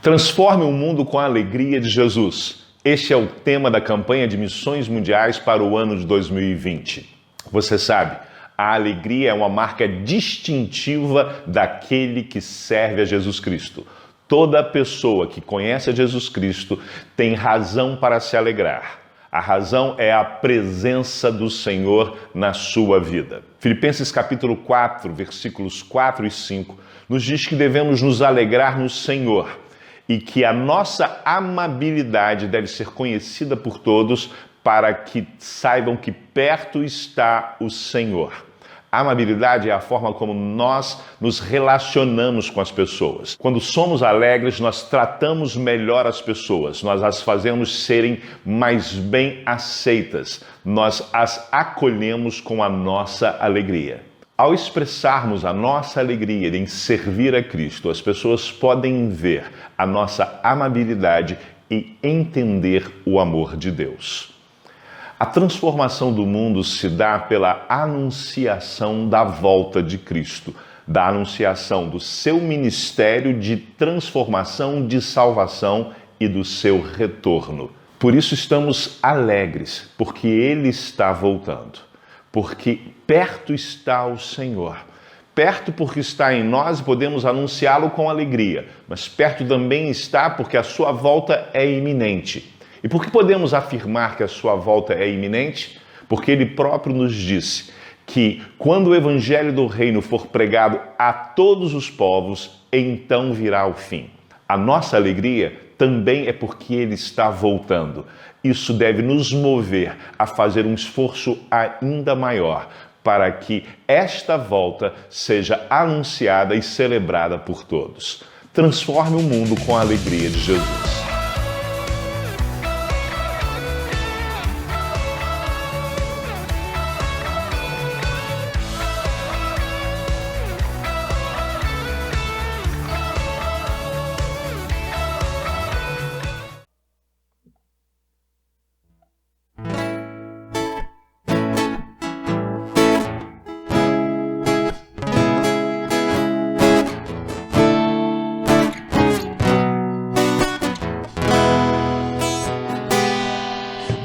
Transforme o mundo com a alegria de Jesus. Este é o tema da campanha de missões mundiais para o ano de 2020. Você sabe, a alegria é uma marca distintiva daquele que serve a Jesus Cristo. Toda pessoa que conhece a Jesus Cristo tem razão para se alegrar. A razão é a presença do Senhor na sua vida. Filipenses capítulo 4, versículos 4 e 5, nos diz que devemos nos alegrar no Senhor e que a nossa amabilidade deve ser conhecida por todos para que saibam que perto está o Senhor. A amabilidade é a forma como nós nos relacionamos com as pessoas. Quando somos alegres, nós tratamos melhor as pessoas, nós as fazemos serem mais bem aceitas, nós as acolhemos com a nossa alegria. Ao expressarmos a nossa alegria em servir a Cristo, as pessoas podem ver a nossa amabilidade e entender o amor de Deus. A transformação do mundo se dá pela anunciação da volta de Cristo, da anunciação do seu ministério de transformação, de salvação e do seu retorno. Por isso estamos alegres, porque Ele está voltando, porque perto está o Senhor. Perto porque está em nós e podemos anunciá-lo com alegria, mas perto também está porque a sua volta é iminente. E por que podemos afirmar que a sua volta é iminente? Porque ele próprio nos disse que quando o evangelho do reino for pregado a todos os povos, então virá o fim. A nossa alegria também é porque ele está voltando. Isso deve nos mover a fazer um esforço ainda maior para que esta volta seja anunciada e celebrada por todos. Transforme o mundo com a alegria de Jesus.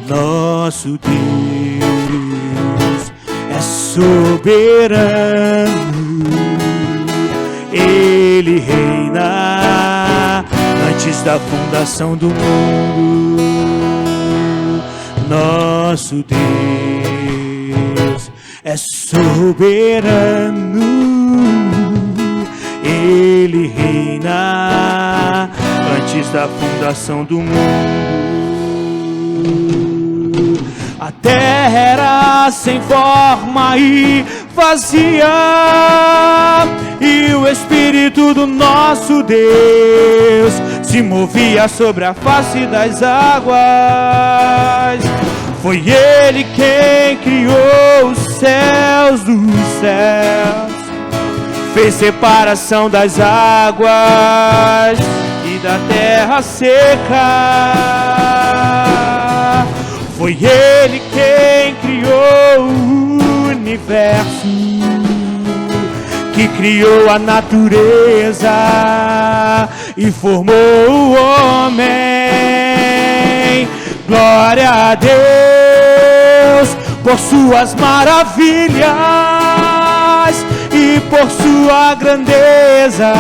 Nosso Deus é soberano, Ele reina antes da fundação do mundo. Nosso Deus é soberano, Ele reina antes da fundação do mundo. A terra era sem forma e vazia, e o Espírito do nosso Deus se movia sobre a face das águas. Foi Ele quem criou os céus dos céus, fez separação das águas e da terra seca. Foi Ele quem criou o universo, que criou a natureza e formou o homem. Glória a Deus por suas maravilhas e por sua grandeza.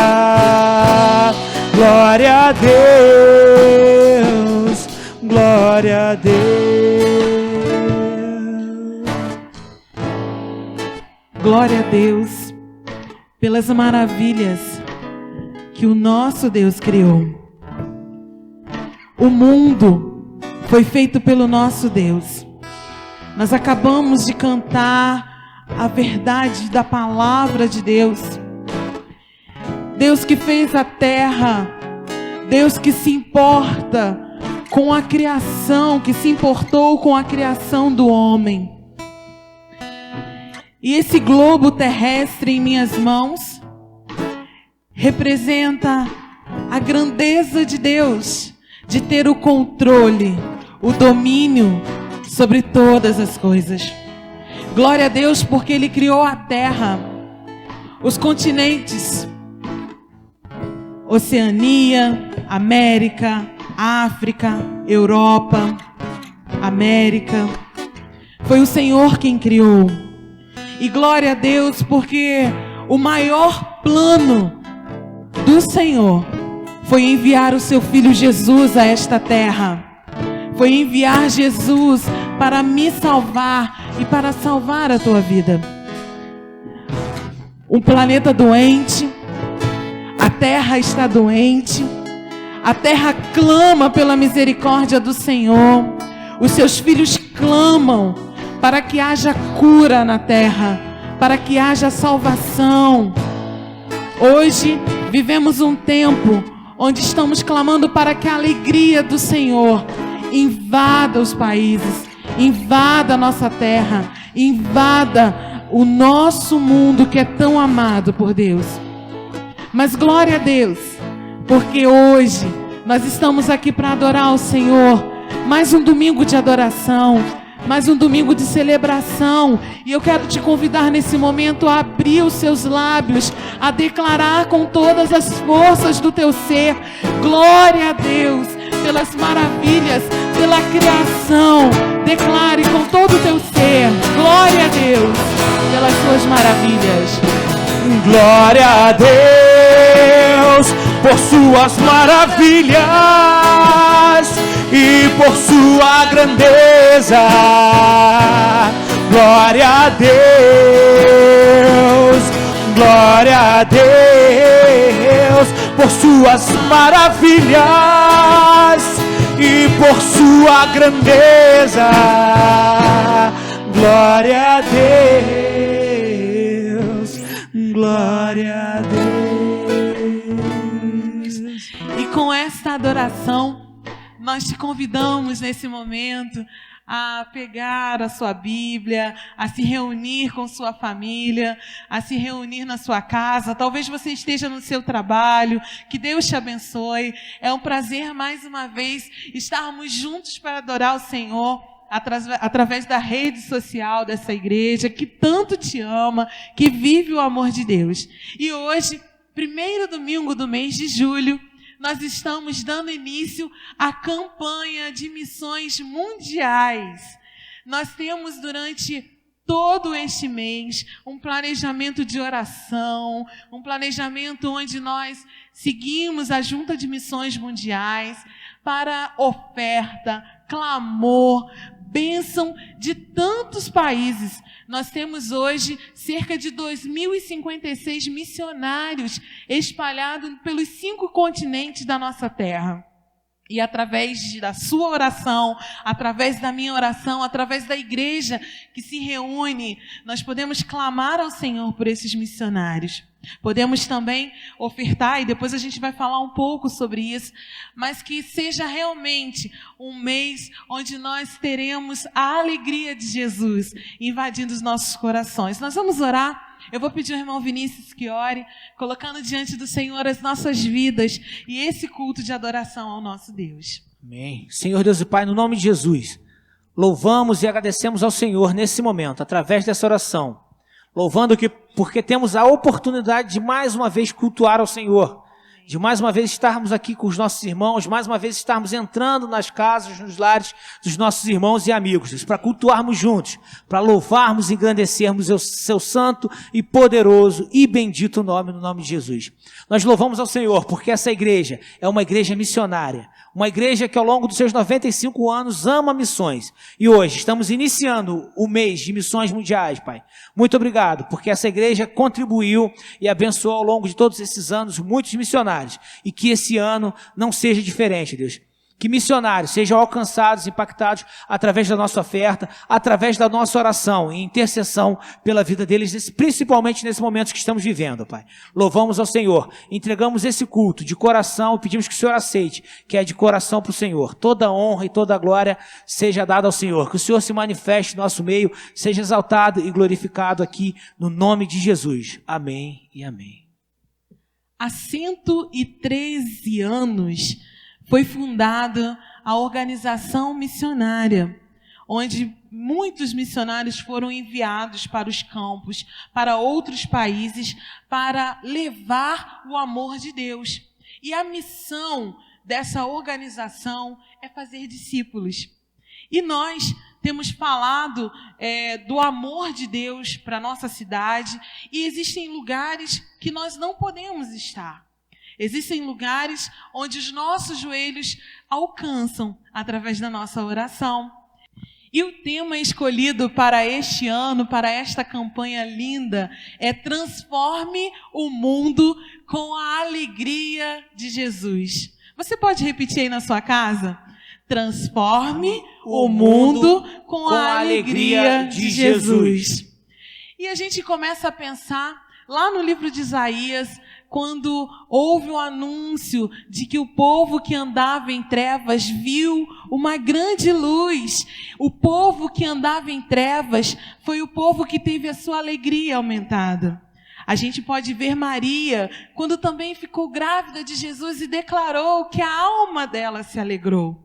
Glória a Deus, glória a Deus. Glória a Deus pelas maravilhas que o nosso Deus criou. O mundo foi feito pelo nosso Deus. Nós acabamos de cantar a verdade da palavra de Deus. Deus que fez a terra, Deus que se importa com a criação, que se importou com a criação do homem. E esse globo terrestre em minhas mãos representa a grandeza de Deus, de ter o controle, o domínio sobre todas as coisas. Glória a Deus porque Ele criou a terra, os continentes, Oceania, América, África, Europa, América. Foi o Senhor quem criou. E glória a Deus, porque o maior plano do Senhor foi enviar o seu Filho Jesus a esta terra. Foi enviar Jesus para me salvar e para salvar a tua vida. Um planeta doente, a terra está doente, a terra clama pela misericórdia do Senhor, os seus filhos clamam para que haja cura na terra, para que haja salvação. Hoje vivemos um tempo onde estamos clamando para que a alegria do Senhor invada os países, invada a nossa terra, invada o nosso mundo que é tão amado por Deus. Mas glória a Deus, porque hoje nós estamos aqui para adorar o Senhor. Mais um domingo de adoração, mais um domingo de celebração. E eu quero te convidar nesse momento a abrir os seus lábios, a declarar com todas as forças do teu ser: glória a Deus pelas maravilhas, pela criação. Declare com todo o teu ser: glória a Deus pelas suas maravilhas. Glória a Deus por suas maravilhas e por sua grandeza. Glória a Deus, glória a Deus por suas maravilhas e por sua grandeza. Glória a Deus, glória a Deus. E com esta adoração, nós te convidamos nesse momento a pegar a sua Bíblia, a se reunir com sua família, a se reunir na sua casa. Talvez você esteja no seu trabalho. Que Deus te abençoe. É um prazer mais uma vez estarmos juntos para adorar o Senhor através da rede social dessa igreja que tanto te ama, que vive o amor de Deus. E hoje, primeiro domingo do mês de julho, nós estamos dando início à campanha de missões mundiais. Nós temos durante todo este mês um planejamento de oração, um planejamento onde nós seguimos a Junta de Missões Mundiais para oferta, clamor, bênção de tantos países. Nós temos hoje cerca de 2.056 missionários espalhados pelos 5 continentes da nossa terra. E através da sua oração, através da minha oração, através da igreja que se reúne, nós podemos clamar ao Senhor por esses missionários. Podemos também ofertar, e depois a gente vai falar um pouco sobre isso, mas que seja realmente um mês onde nós teremos a alegria de Jesus invadindo os nossos corações. Nós vamos orar. Eu vou pedir ao irmão Vinícius que ore, colocando diante do Senhor as nossas vidas e esse culto de adoração ao nosso Deus. Amém. Senhor Deus e Pai, no nome de Jesus, louvamos e agradecemos ao Senhor nesse momento, através dessa oração, louvando porque temos a oportunidade de mais uma vez cultuar ao Senhor, de mais uma vez estarmos aqui com os nossos irmãos, mais uma vez estarmos entrando nas casas, nos lares dos nossos irmãos e amigos, para cultuarmos juntos, para louvarmos e engrandecermos o seu santo e poderoso e bendito nome, no nome de Jesus. Nós louvamos ao Senhor porque essa igreja é uma igreja missionária, uma igreja que ao longo dos seus 95 anos ama missões. E hoje estamos iniciando o mês de missões mundiais, Pai. Muito obrigado, porque essa igreja contribuiu e abençoou ao longo de todos esses anos muitos missionários. E que esse ano não seja diferente, Deus. Que missionários sejam alcançados, impactados através da nossa oferta, através da nossa oração e intercessão pela vida deles, principalmente nesses momentos que estamos vivendo, Pai. Louvamos ao Senhor, entregamos esse culto de coração e pedimos que o Senhor aceite, que é de coração para o Senhor. Toda honra e toda glória seja dada ao Senhor. Que o Senhor se manifeste no nosso meio, seja exaltado e glorificado aqui no nome de Jesus. Amém e amém. Há 113 anos foi fundada a organização missionária, onde muitos missionários foram enviados para os campos, para outros países, para levar o amor de Deus. E a missão dessa organização é fazer discípulos. E nós temos falado do amor de Deus para a nossa cidade, e existem lugares que nós não podemos estar. Existem lugares onde os nossos joelhos alcançam através da nossa oração. E o tema escolhido para este ano, para esta campanha linda, é Transforme o Mundo com a Alegria de Jesus. Você pode repetir aí na sua casa? Transforme o mundo com a alegria de Jesus. E a gente começa a pensar lá no livro de Isaías, quando houve o anúncio de que o povo que andava em trevas viu uma grande luz. O povo que andava em trevas foi o povo que teve a sua alegria aumentada. A gente pode ver Maria, quando também ficou grávida de Jesus e declarou que a alma dela se alegrou.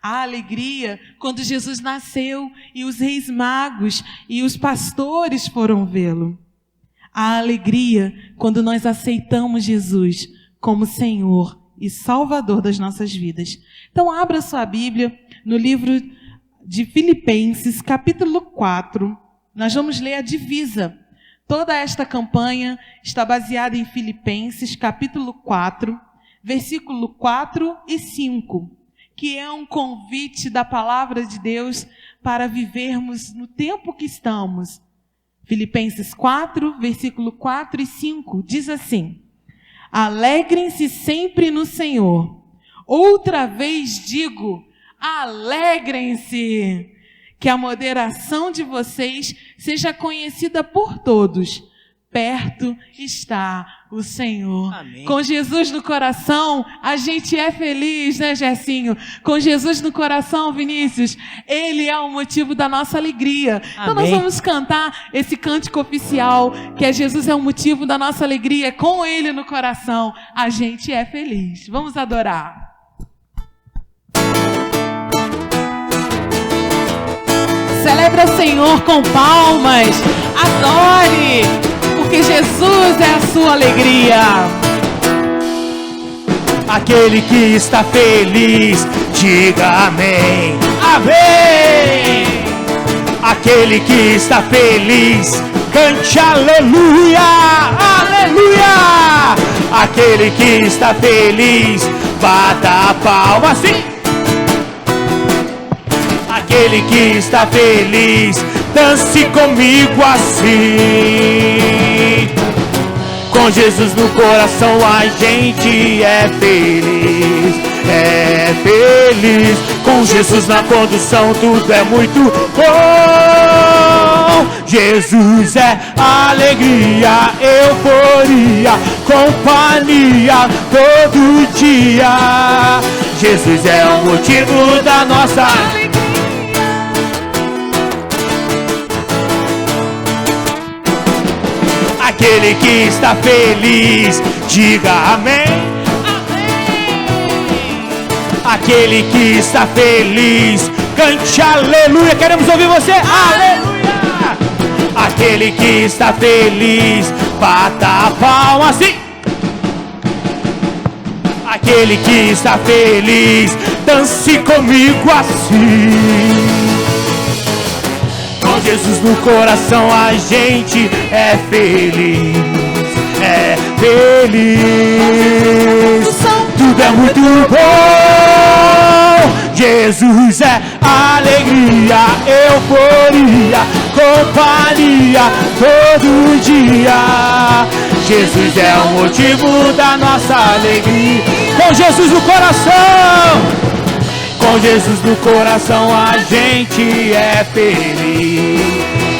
A alegria quando Jesus nasceu e os reis magos e os pastores foram vê-lo. A alegria quando nós aceitamos Jesus como Senhor e Salvador das nossas vidas. Então abra sua Bíblia no livro de Filipenses, capítulo 4. Nós vamos ler a divisa. Toda esta campanha está baseada em Filipenses, capítulo 4, versículo 4 e 5, que é um convite da palavra de Deus para vivermos no tempo que estamos. Filipenses 4, versículo 4 e 5, diz assim: alegrem-se sempre no Senhor. Outra vez digo, alegrem-se. Que a moderação de vocês seja conhecida por todos. Perto está o Senhor. Amém. Com Jesus no coração, a gente é feliz, né, Gersinho? Com Jesus no coração, Vinícius, Ele é o motivo da nossa alegria. Amém. Então nós vamos cantar esse cântico oficial, que é Jesus é o motivo da nossa alegria. Com Ele no coração, a gente é feliz. Vamos adorar. Celebre o Senhor com palmas. Adore, porque Jesus é a sua alegria. Aquele que está feliz, diga amém. Amém. Aquele que está feliz, cante aleluia. Aleluia. Aquele que está feliz, bata a palma assim. Aquele que está feliz, dance comigo assim. Com Jesus no coração a gente é feliz, é feliz. Com Jesus na condução tudo é muito bom. Jesus é alegria, euforia, companhia todo dia. Jesus é o motivo da nossa alegria. Aquele que está feliz, diga amém. Amém. Aquele que está feliz, cante aleluia. Queremos ouvir você. Aleluia. Aquele que está feliz, bata a palma assim. Aquele que está feliz, dance comigo assim. Com Jesus no coração a gente é feliz, é feliz. Tudo é muito bom. Jesus é alegria, euforia, companhia todo dia. Jesus é o motivo da nossa alegria. Com Jesus no coração. Com Jesus no coração a gente é feliz,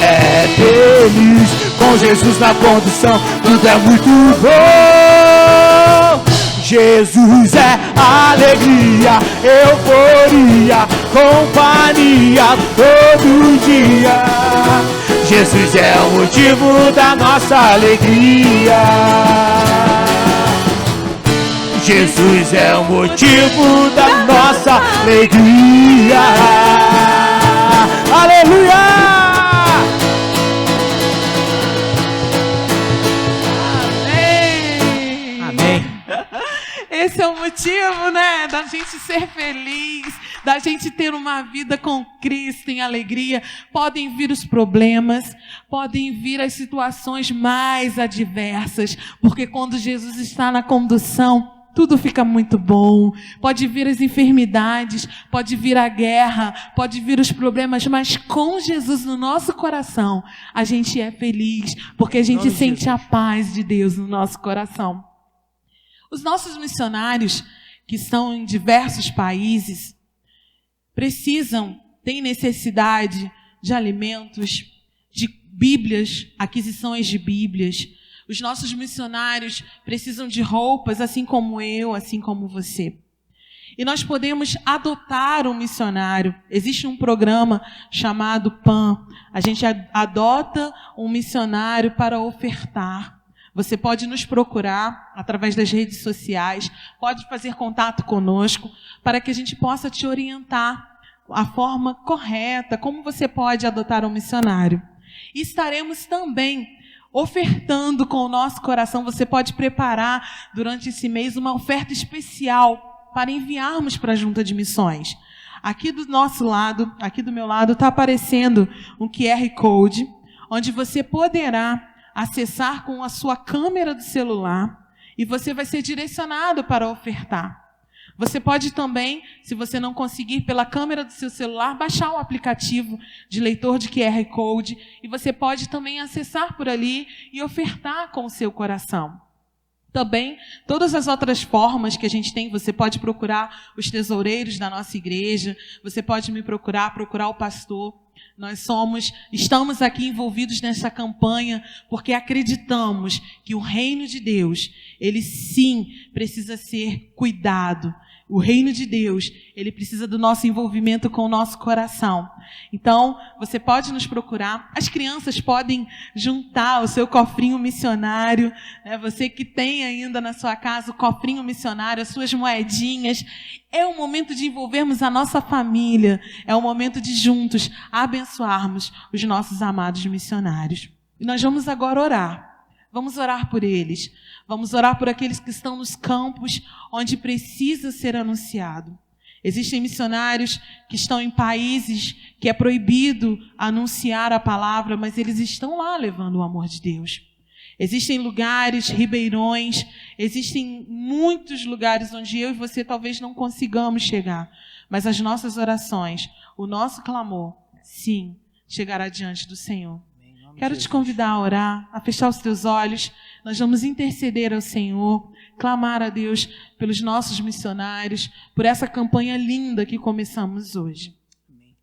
é feliz. Com Jesus na condução tudo é muito bom. Jesus é alegria, euforia, companhia todo dia. Jesus é o motivo da nossa alegria. Jesus é o motivo da nossa alegria. Aleluia! Amém. Amém. esse é o motivo, né, da gente ser feliz, da gente ter uma vida com Cristo em alegria. Podem vir os problemas, podem vir as situações mais adversas, porque quando Jesus está na condução, tudo fica muito bom. Pode vir as enfermidades, pode vir a guerra, pode vir os problemas, mas com Jesus no nosso coração, a gente é feliz, porque a gente sente a paz de Deus no nosso coração. Os nossos missionários, que estão em diversos países, têm necessidade de alimentos, de Bíblias, aquisições de Bíblias. Os nossos missionários precisam de roupas, assim como eu, assim como você. E nós podemos adotar um missionário. Existe um programa chamado PAN. A gente adota um missionário para ofertar. Você pode nos procurar através das redes sociais, pode fazer contato conosco, para que a gente possa te orientar a forma correta, como você pode adotar um missionário. E estaremos também ofertando com o nosso coração. Você pode preparar durante esse mês uma oferta especial para enviarmos para a Junta de Missões. Aqui do nosso lado, aqui do meu lado, está aparecendo um QR Code, onde você poderá acessar com a sua câmera do celular e você vai ser direcionado para ofertar. Você pode também, se você não conseguir pela câmera do seu celular, baixar o aplicativo de leitor de QR Code e você pode também acessar por ali e ofertar com o seu coração. Também, todas as outras formas que a gente tem, você pode procurar os tesoureiros da nossa igreja, você pode me procurar o pastor. Nós estamos aqui envolvidos nessa campanha porque acreditamos que o reino de Deus, ele sim precisa ser cuidado. O reino de Deus, ele precisa do nosso envolvimento com o nosso coração. Então, você pode nos procurar. As crianças podem juntar o seu cofrinho missionário, né? Você que tem ainda na sua casa o cofrinho missionário, as suas moedinhas. É o momento de envolvermos a nossa família. É o momento de juntos abençoarmos os nossos amados missionários. E nós vamos agora orar. Vamos orar por eles. Vamos orar por aqueles que estão nos campos onde precisa ser anunciado. Existem missionários que estão em países que é proibido anunciar a palavra, mas eles estão lá levando o amor de Deus. Existem lugares, ribeirões, existem muitos lugares onde eu e você talvez não consigamos chegar, mas as nossas orações, o nosso clamor, sim, chegará diante do Senhor. Quero te convidar a orar, a fechar os teus olhos. Nós vamos interceder ao Senhor, clamar a Deus pelos nossos missionários, por essa campanha linda que começamos hoje.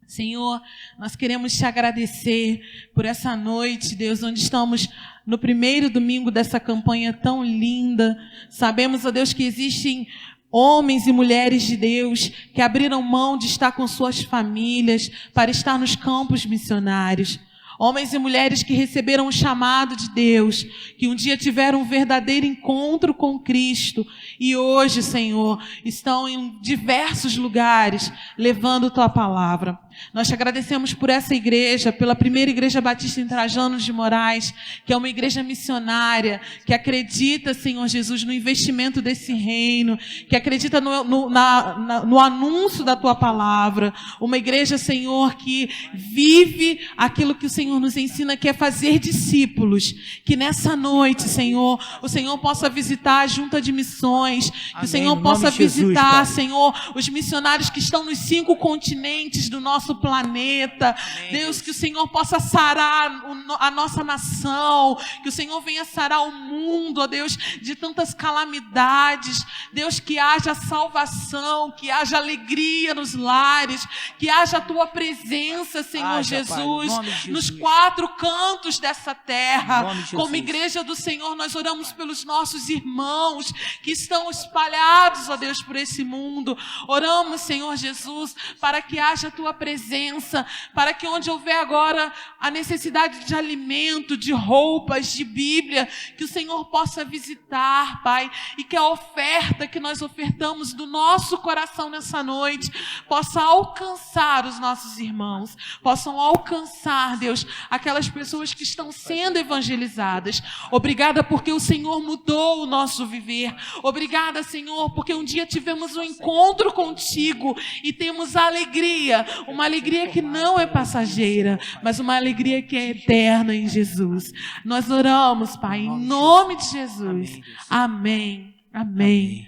Senhor, nós queremos te agradecer por essa noite, Deus, onde estamos no primeiro domingo dessa campanha tão linda. Sabemos, ó Deus, que existem homens e mulheres de Deus que abriram mão de estar com suas famílias para estar nos campos missionários. Homens e mulheres que receberam o chamado de Deus, que um dia tiveram um verdadeiro encontro com Cristo e hoje, Senhor, estão em diversos lugares levando Tua palavra. Nós te agradecemos por essa igreja, pela primeira igreja batista em Trajano de Moraes, que é uma igreja missionária, que acredita, Senhor Jesus, no investimento desse reino, que acredita no anúncio da Tua palavra. Uma igreja, Senhor, que vive aquilo que o Senhor nos ensina, que é fazer discípulos. Que nessa noite, Senhor, o Senhor possa visitar a Junta de Missões, que o Senhor possa visitar, Senhor, os missionários que estão nos 5 continentes do nosso planeta. Deus, que o Senhor possa sarar a nossa nação, que o Senhor venha sarar o mundo, ó Deus, de tantas calamidades. Deus, que haja salvação, que haja alegria nos lares, que haja a Tua presença, Senhor Jesus, nos 4 cantos dessa terra. Como igreja do Senhor, nós oramos pelos nossos irmãos que estão espalhados, ó Deus, por esse mundo. Oramos, Senhor Jesus, para que haja a Tua presença presença, para que onde houver agora a necessidade de alimento, de roupas, de Bíblia, que o Senhor possa visitar, Pai, e que a oferta que nós ofertamos do nosso coração nessa noite possa alcançar os nossos irmãos, possam alcançar, Deus, aquelas pessoas que estão sendo evangelizadas. Obrigada porque o Senhor mudou o nosso viver. Obrigada, Senhor, porque um dia tivemos um encontro contigo e temos alegria, uma alegria que não é passageira, mas uma alegria que é eterna em Jesus. Nós oramos, Pai, em nome de Jesus. Amém. Amém.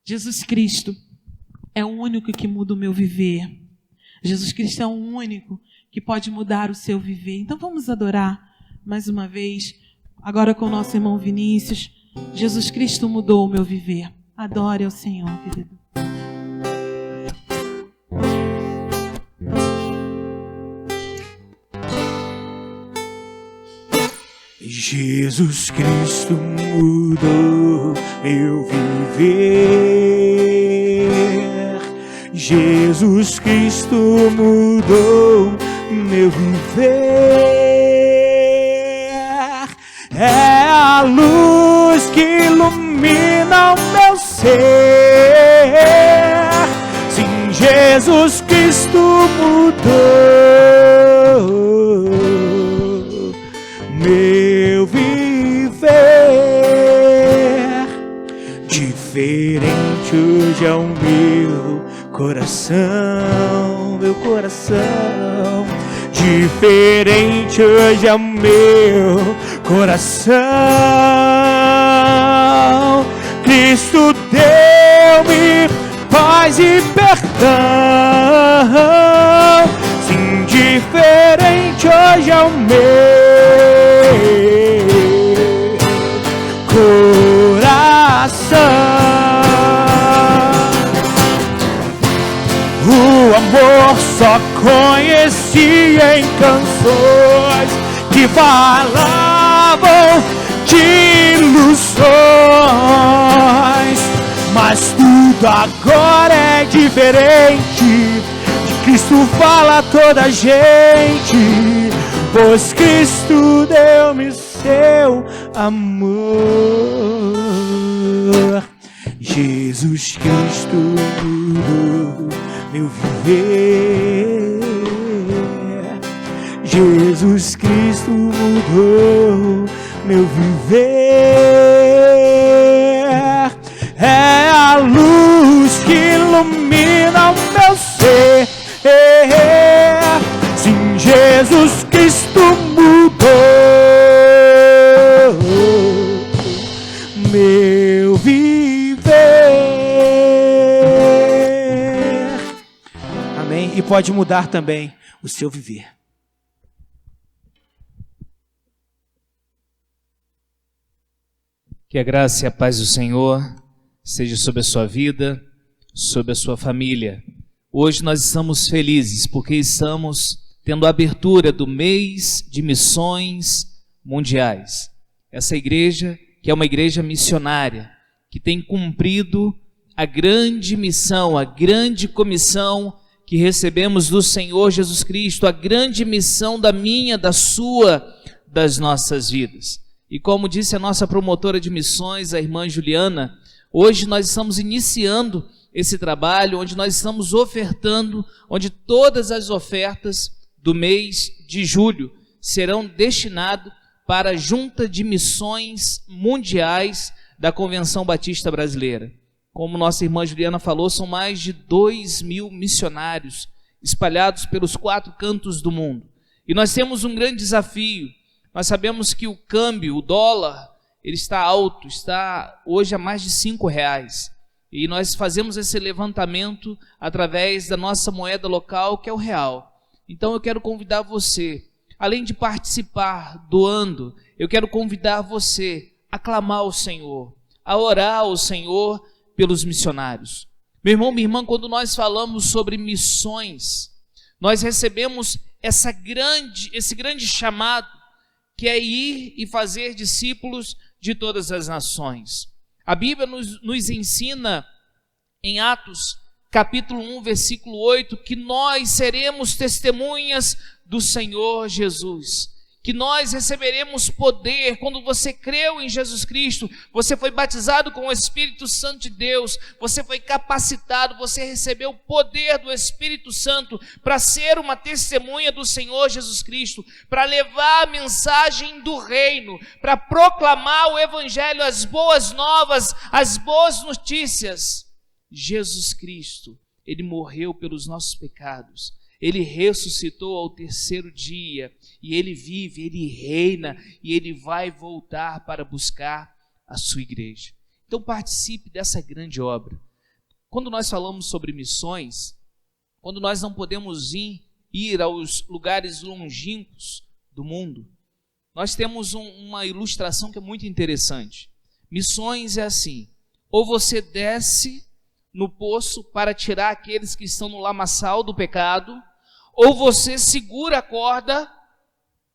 Jesus Cristo é o único que muda o meu viver. Jesus Cristo é o único que pode mudar o seu viver. Então vamos adorar mais uma vez, agora com o nosso irmão Vinícius. Jesus Cristo mudou o meu viver. Adore ao Senhor, querido. Jesus Cristo mudou meu viver. Jesus Cristo mudou meu viver. É a luz que ilumina o meu ser. Sim, Jesus Cristo mudou meu viver. Diferente hoje é o meu coração, meu coração. Diferente hoje é o meu coração. Cristo deu-me paz e perdão. Sim, diferente hoje é o meu coração. O amor só conheci em canções que falavam de ilusões, mas tudo agora é diferente. De Cristo fala toda a gente, pois Cristo deu-me seu amor. Jesus Cristo mudou meu viver. Jesus Cristo mudou meu viver. É a luz que ilumina o meu ser. Sim, Jesus Cristo mudou meu viver. Amém? E pode mudar também o seu viver. Que a graça e a paz do Senhor seja sobre a sua vida, sobre a sua família. Hoje nós estamos felizes porque estamos tendo a abertura do mês de missões mundiais. Essa igreja, que é uma igreja missionária, que tem cumprido a grande missão, a grande comissão que recebemos do Senhor Jesus Cristo, a grande missão da minha, da sua, das nossas vidas. E como disse a nossa promotora de missões, a irmã Juliana, hoje nós estamos iniciando esse trabalho, onde nós estamos ofertando, onde todas as ofertas do mês de julho serão destinadas para a Junta de Missões Mundiais da Convenção Batista Brasileira. Como nossa irmã Juliana falou, são mais de 2.000 missionários espalhados pelos 4 cantos do mundo. E nós temos um grande desafio. Nós sabemos que o câmbio, o dólar, ele está alto, está hoje a mais de R$5. E nós fazemos esse levantamento através da nossa moeda local, que é o real. Então eu quero convidar você, além de participar doando, eu quero convidar você a clamar ao Senhor, a orar ao Senhor pelos missionários. Meu irmão, minha irmã, quando nós falamos sobre missões, nós recebemos esse grande chamado, que é ir e fazer discípulos de todas as nações. A Bíblia nos ensina em Atos, capítulo 1, versículo 8, que nós seremos testemunhas do Senhor Jesus, que nós receberemos poder. Quando você creu em Jesus Cristo, você foi batizado com o Espírito Santo de Deus, você foi capacitado, você recebeu o poder do Espírito Santo para ser uma testemunha do Senhor Jesus Cristo, para levar a mensagem do reino, para proclamar o Evangelho, as boas novas, as boas notícias. Jesus Cristo, Ele morreu pelos nossos pecados, Ele ressuscitou ao terceiro dia, e Ele vive, Ele reina, e Ele vai voltar para buscar a sua igreja. Então participe dessa grande obra. Quando nós falamos sobre missões, quando nós não podemos ir aos lugares longínquos do mundo, nós temos uma ilustração que é muito interessante. Missões é assim: ou você desce no poço para tirar aqueles que estão no lamaçal do pecado, ou você segura a corda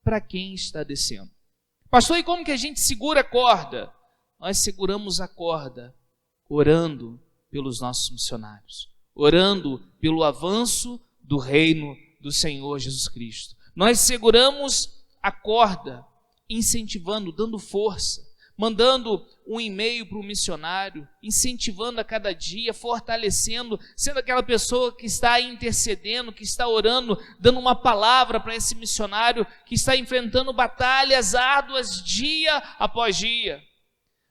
para quem está descendo. Pastor, e como que a gente segura a corda? Nós seguramos a corda orando pelos nossos missionários, orando pelo avanço do reino do Senhor Jesus Cristo. Nós seguramos a corda incentivando, dando força, mandando um e-mail para o missionário, incentivando a cada dia, fortalecendo, sendo aquela pessoa que está intercedendo, que está orando, dando uma palavra para esse missionário que está enfrentando batalhas árduas dia após dia.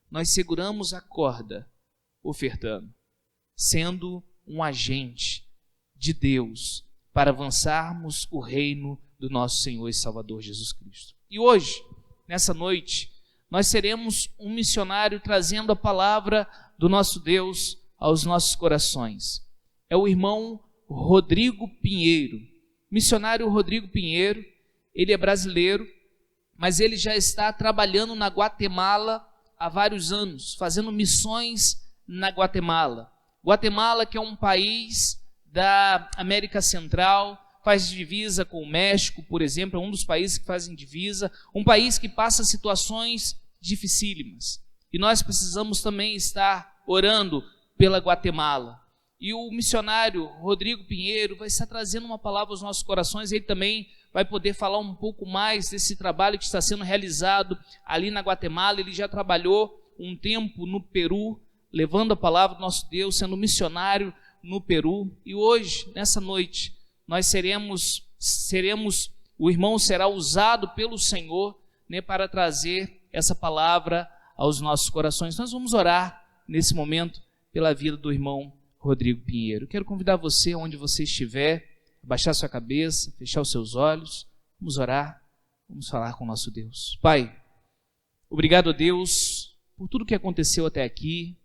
Nós seguramos a corda, ofertando, sendo um agente de Deus para avançarmos o reino do nosso Senhor e Salvador Jesus Cristo. E hoje, nessa noite, nós seremos um missionário trazendo a palavra do nosso Deus aos nossos corações. É o irmão Rodrigo Pinheiro. Missionário Rodrigo Pinheiro, ele é brasileiro, mas ele já está trabalhando na Guatemala há vários anos, fazendo missões na Guatemala. Guatemala, que é um país da América Central, faz divisa com o México, por exemplo, é um dos países que fazem divisa, um país que passa situações dificílimas. E nós precisamos também estar orando pela Guatemala. E o missionário Rodrigo Pinheiro vai estar trazendo uma palavra aos nossos corações. Ele também vai poder falar um pouco mais desse trabalho que está sendo realizado ali na Guatemala. Ele já trabalhou um tempo no Peru, levando a palavra do nosso Deus, sendo missionário no Peru. E hoje, nessa noite, nós seremos, o irmão será usado pelo Senhor, né, para trazer essa palavra aos nossos corações. Nós vamos orar nesse momento pela vida do irmão Rodrigo Pinheiro. Quero convidar você, onde você estiver, a baixar sua cabeça, fechar os seus olhos. Vamos orar, vamos falar com o nosso Deus. Pai, obrigado, Deus, por tudo que aconteceu até aqui.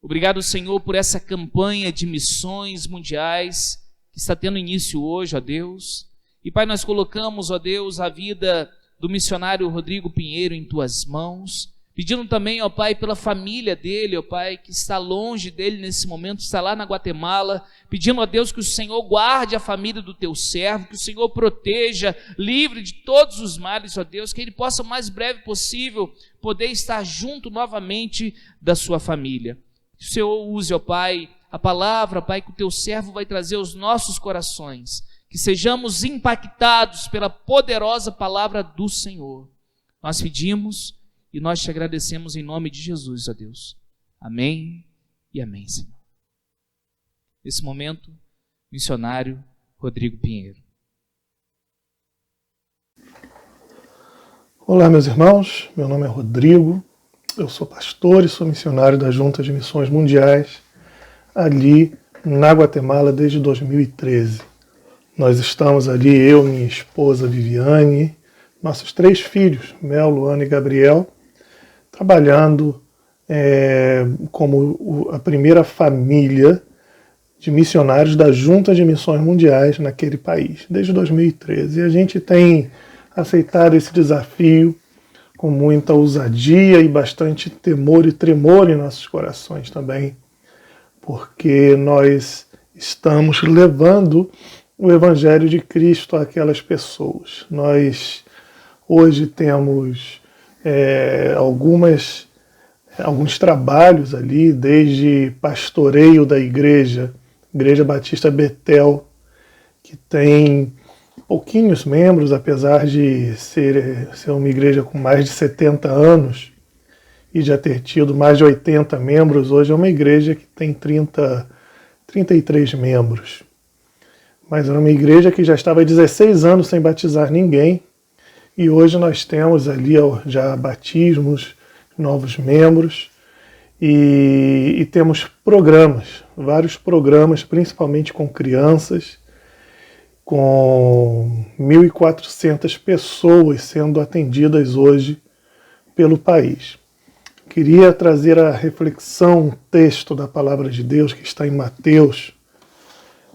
Obrigado, Senhor, por essa campanha de missões mundiais que está tendo início hoje, ó Deus. E, Pai, nós colocamos, ó Deus, a vida do missionário Rodrigo Pinheiro em Tuas mãos, pedindo também, ó Pai, pela família dele, ó Pai, que está longe dele nesse momento, está lá na Guatemala, pedindo a Deus que o Senhor guarde a família do Teu servo, que o Senhor proteja, livre de todos os males, ó Deus, que ele possa o mais breve possível poder estar junto novamente da sua família. Que o Senhor use, ó Pai, a palavra, Pai, que o Teu servo vai trazer aos nossos corações, que sejamos impactados pela poderosa palavra do Senhor. Nós pedimos e nós te agradecemos em nome de Jesus, ó Deus. Amém e amém, Senhor. Nesse momento, missionário Rodrigo Pinheiro. Olá, meus irmãos. Meu nome é Rodrigo. Eu sou pastor e sou missionário da Junta de Missões Mundiais, ali na Guatemala desde 2013. Nós estamos ali, eu, minha esposa Viviane, nossos 3 filhos, Mel, Luana e Gabriel, trabalhando como a primeira família de missionários da Junta de Missões Mundiais naquele país, desde 2013. E a gente tem aceitado esse desafio com muita ousadia e bastante temor e tremor em nossos corações também, porque nós estamos levando o Evangelho de Cristo àquelas pessoas. Nós hoje temos alguns trabalhos ali, desde pastoreio da igreja Igreja Batista Betel, que tem pouquinhos membros, apesar de ser uma igreja com mais de 70 anos e já ter tido mais de 80 membros. Hoje é uma igreja que tem 33 membros. Mas era uma igreja que já estava há 16 anos sem batizar ninguém, e hoje nós temos ali já batismos, novos membros, e temos programas, vários programas, principalmente com crianças, com 1.400 pessoas sendo atendidas hoje pelo país. Queria trazer a reflexão, um texto da Palavra de Deus que está em Mateus,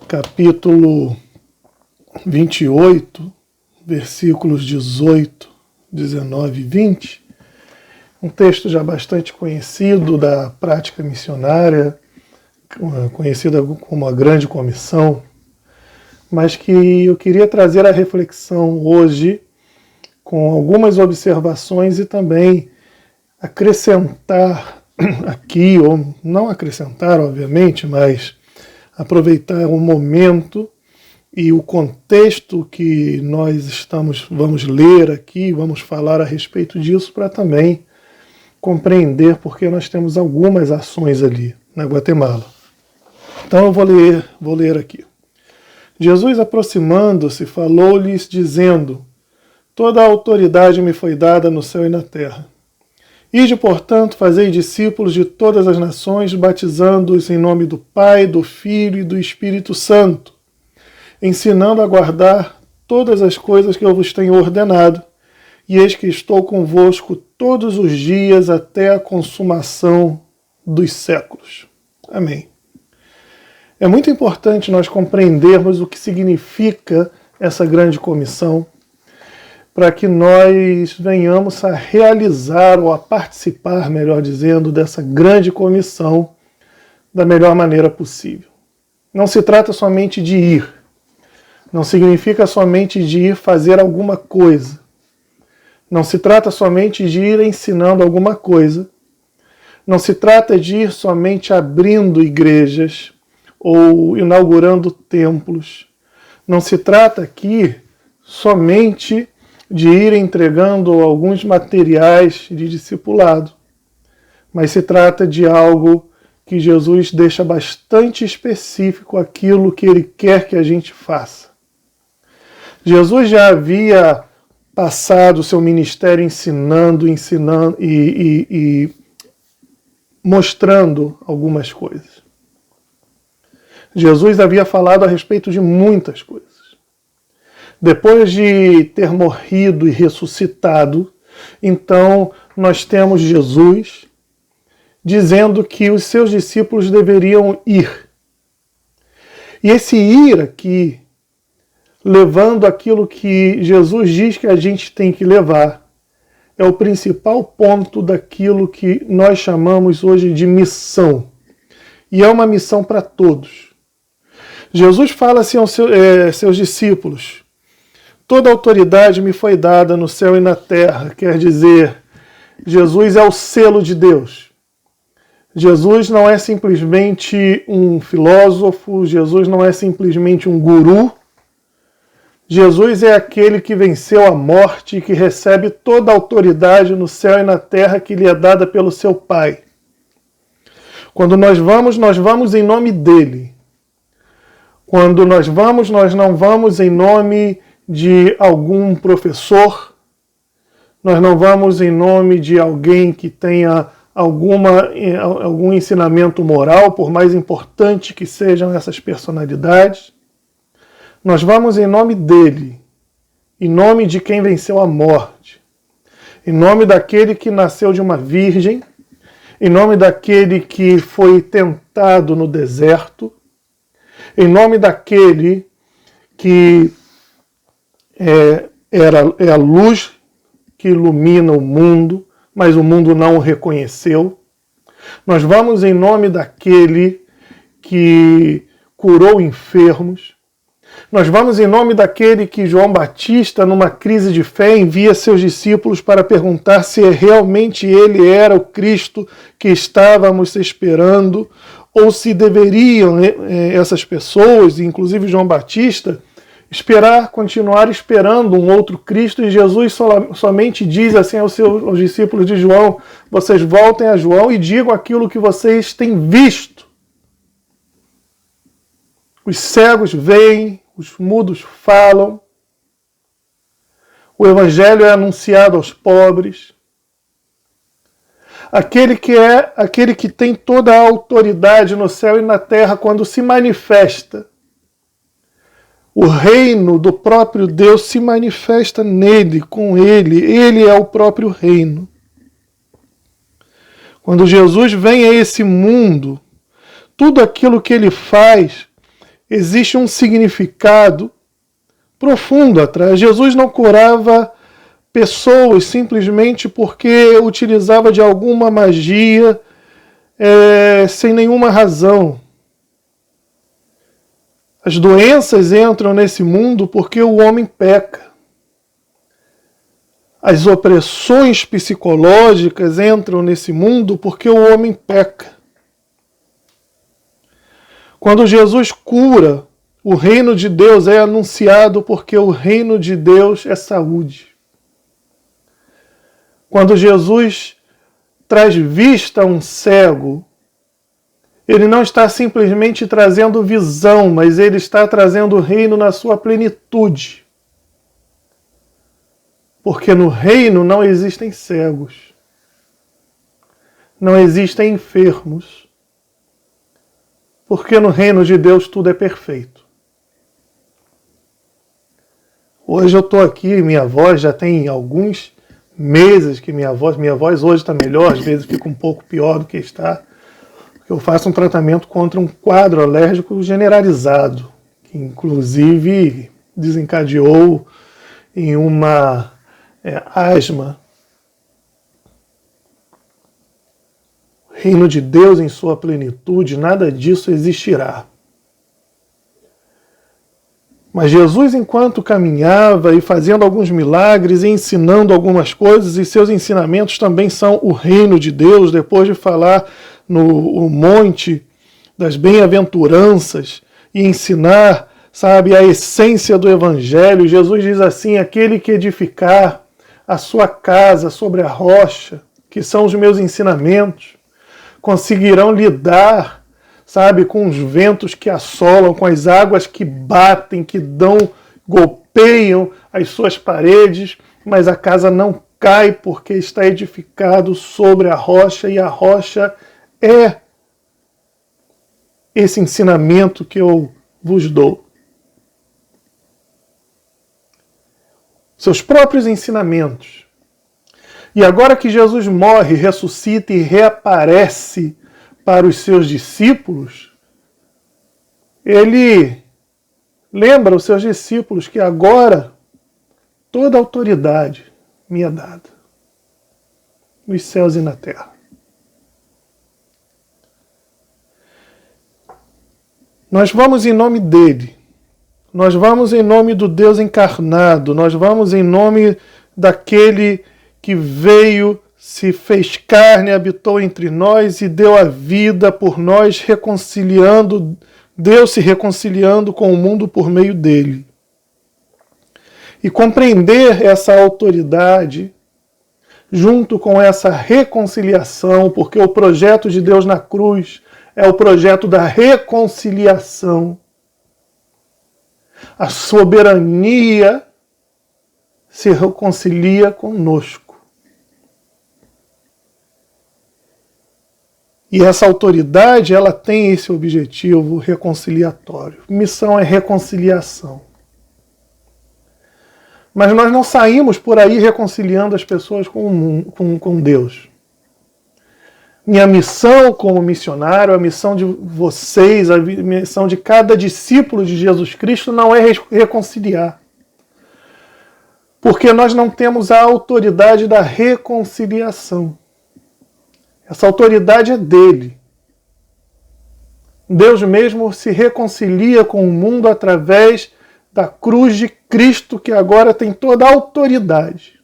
capítulo 28, versículos 18, 19 e 20. Um texto já bastante conhecido da prática missionária, conhecida como a Grande Comissão, mas que eu queria trazer a reflexão hoje com algumas observações e também acrescentar aqui, ou não acrescentar, obviamente, mas aproveitar o momento e o contexto que nós vamos ler aqui, vamos falar a respeito disso, para também compreender porque nós temos algumas ações ali na Guatemala. Então eu vou ler aqui. Jesus, aproximando-se, falou-lhes, dizendo: toda a autoridade me foi dada no céu e na terra. Ide, portanto, fazei discípulos de todas as nações, batizando-os em nome do Pai, do Filho e do Espírito Santo, ensinando a guardar todas as coisas que eu vos tenho ordenado, e eis que estou convosco todos os dias até a consumação dos séculos. Amém. É muito importante nós compreendermos o que significa essa grande comissão, para que nós venhamos a realizar ou a participar, melhor dizendo, dessa grande comissão da melhor maneira possível. Não se trata somente de ir, não significa somente de ir fazer alguma coisa, não se trata somente de ir ensinando alguma coisa, não se trata de ir somente abrindo igrejas ou inaugurando templos, não se trata aqui somente de ir entregando alguns materiais de discipulado, mas se trata de algo que Jesus deixa bastante específico aquilo que Ele quer que a gente faça. Jesus já havia passado o seu ministério ensinando e mostrando algumas coisas. Jesus havia falado a respeito de muitas coisas. Depois de ter morrido e ressuscitado, então nós temos Jesus dizendo que os seus discípulos deveriam ir. E esse ir aqui, levando aquilo que Jesus diz que a gente tem que levar, é o principal ponto daquilo que nós chamamos hoje de missão. E é uma missão para todos. Jesus fala assim aos seus discípulos: toda autoridade me foi dada no céu e na terra. Quer dizer, Jesus é o selo de Deus. Jesus não é simplesmente um filósofo, Jesus não é simplesmente um guru. Jesus é aquele que venceu a morte e que recebe toda a autoridade no céu e na terra que lhe é dada pelo seu Pai. Quando nós vamos em nome dele. Quando nós não vamos em nome de algum professor, nós não vamos em nome de alguém que tenha algum ensinamento moral, por mais importante que sejam essas personalidades. Nós vamos em nome dele, em nome de quem venceu a morte, em nome daquele que nasceu de uma virgem, em nome daquele que foi tentado no deserto, em nome daquele que é a luz que ilumina o mundo, mas o mundo não o reconheceu. Nós vamos em nome daquele que curou enfermos. Nós vamos em nome daquele que João Batista, numa crise de fé, envia seus discípulos para perguntar se realmente ele era o Cristo que estávamos esperando, ou se deveriam essas pessoas, inclusive João Batista, continuar esperando um outro Cristo, e Jesus somente diz assim aos discípulos de João: vocês voltem a João e digam aquilo que vocês têm visto. Os cegos veem, os mudos falam, o evangelho é anunciado aos pobres. Aquele que tem toda a autoridade no céu e na terra, quando se manifesta, o reino do próprio Deus se manifesta nele, com ele. Ele é o próprio reino. Quando Jesus vem a esse mundo, tudo aquilo que ele faz, existe um significado profundo atrás. Jesus não curava pessoas simplesmente porque utilizava de alguma magia, sem nenhuma razão. As doenças entram nesse mundo porque o homem peca. As opressões psicológicas entram nesse mundo porque o homem peca. Quando Jesus cura, o reino de Deus é anunciado porque o reino de Deus é saúde. Quando Jesus traz vista a um cego, ele não está simplesmente trazendo visão, mas ele está trazendo o reino na sua plenitude. Porque no reino não existem cegos, não existem enfermos, porque no reino de Deus tudo é perfeito. Hoje eu estou aqui, minha voz já tem alguns meses que minha voz hoje está melhor, às vezes fica um pouco pior do que está. Eu faço um tratamento contra um quadro alérgico generalizado, que inclusive desencadeou em uma asma. O reino de Deus em sua plenitude, nada disso existirá. Mas Jesus, enquanto caminhava e fazendo alguns milagres e ensinando algumas coisas, e seus ensinamentos também são o reino de Deus, depois de falar no monte das bem-aventuranças e ensinar, a essência do evangelho, Jesus diz assim: aquele que edificar a sua casa sobre a rocha, que são os meus ensinamentos, conseguirão lidar, com os ventos que assolam, com as águas que batem, que golpeiam as suas paredes, mas a casa não cai porque está edificado sobre a rocha, e a rocha é esse ensinamento que eu vos dou. Seus próprios ensinamentos. E agora que Jesus morre, ressuscita e reaparece para os seus discípulos, ele lembra os seus discípulos que agora toda a autoridade me é dada, nos céus e na terra. Nós vamos em nome dele, nós vamos em nome do Deus encarnado, nós vamos em nome daquele que veio, se fez carne, habitou entre nós e deu a vida por nós, Deus se reconciliando com o mundo por meio dele. E compreender essa autoridade, junto com essa reconciliação, porque o projeto de Deus na cruz é o projeto da reconciliação. A soberania se reconcilia conosco. E essa autoridade, ela tem esse objetivo reconciliatório. Missão é reconciliação. Mas nós não saímos por aí reconciliando as pessoas com Deus. Minha missão como missionário, a missão de vocês, a missão de cada discípulo de Jesus Cristo não é reconciliar. Porque nós não temos a autoridade da reconciliação. Essa autoridade é dele. Deus mesmo se reconcilia com o mundo através da cruz de Cristo, que agora tem toda a autoridade.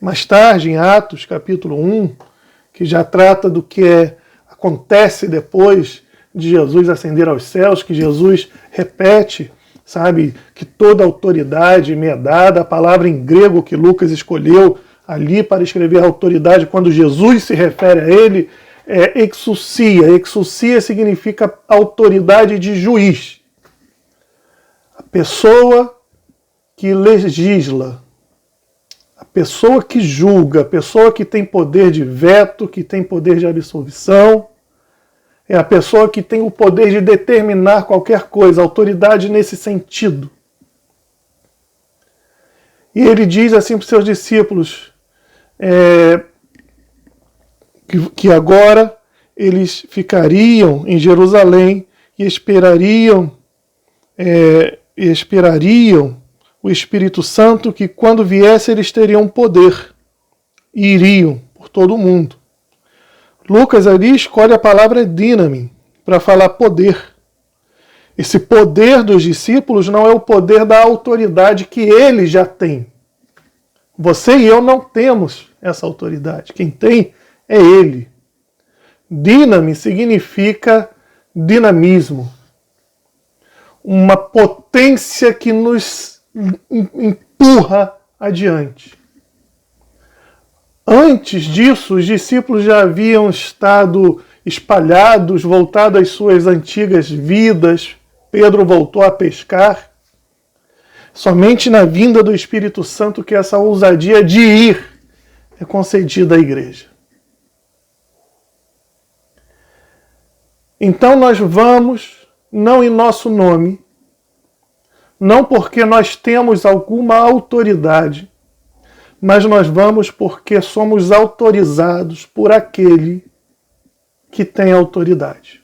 Mais tarde, em Atos, capítulo 1, que já trata do que é a acontece depois de Jesus ascender aos céus, que Jesus repete, sabe, que toda autoridade me é dada. A palavra em grego que Lucas escolheu ali para escrever autoridade, quando Jesus se refere a ele, é exousia. Exousia significa autoridade de juiz. A pessoa que legisla, a pessoa que julga, a pessoa que tem poder de veto, que tem poder de absolvição, é a pessoa que tem o poder de determinar qualquer coisa, autoridade nesse sentido. E ele diz assim para os seus discípulos, que agora eles ficariam em Jerusalém e esperariam o Espírito Santo, que quando viesse eles teriam poder e iriam por todo o mundo. Lucas ali escolhe a palavra dínamo para falar poder. Esse poder dos discípulos não é o poder da autoridade que ele já tem. Você e eu não temos essa autoridade. Quem tem é ele. Dínamo significa dinamismo. Uma potência que nos empurra adiante. Antes disso, os discípulos já haviam estado espalhados, voltados às suas antigas vidas. Pedro voltou a pescar. Somente na vinda do Espírito Santo que essa ousadia de ir é concedida à igreja. Então nós vamos, não em nosso nome, não porque nós temos alguma autoridade, mas nós vamos porque somos autorizados por aquele que tem autoridade.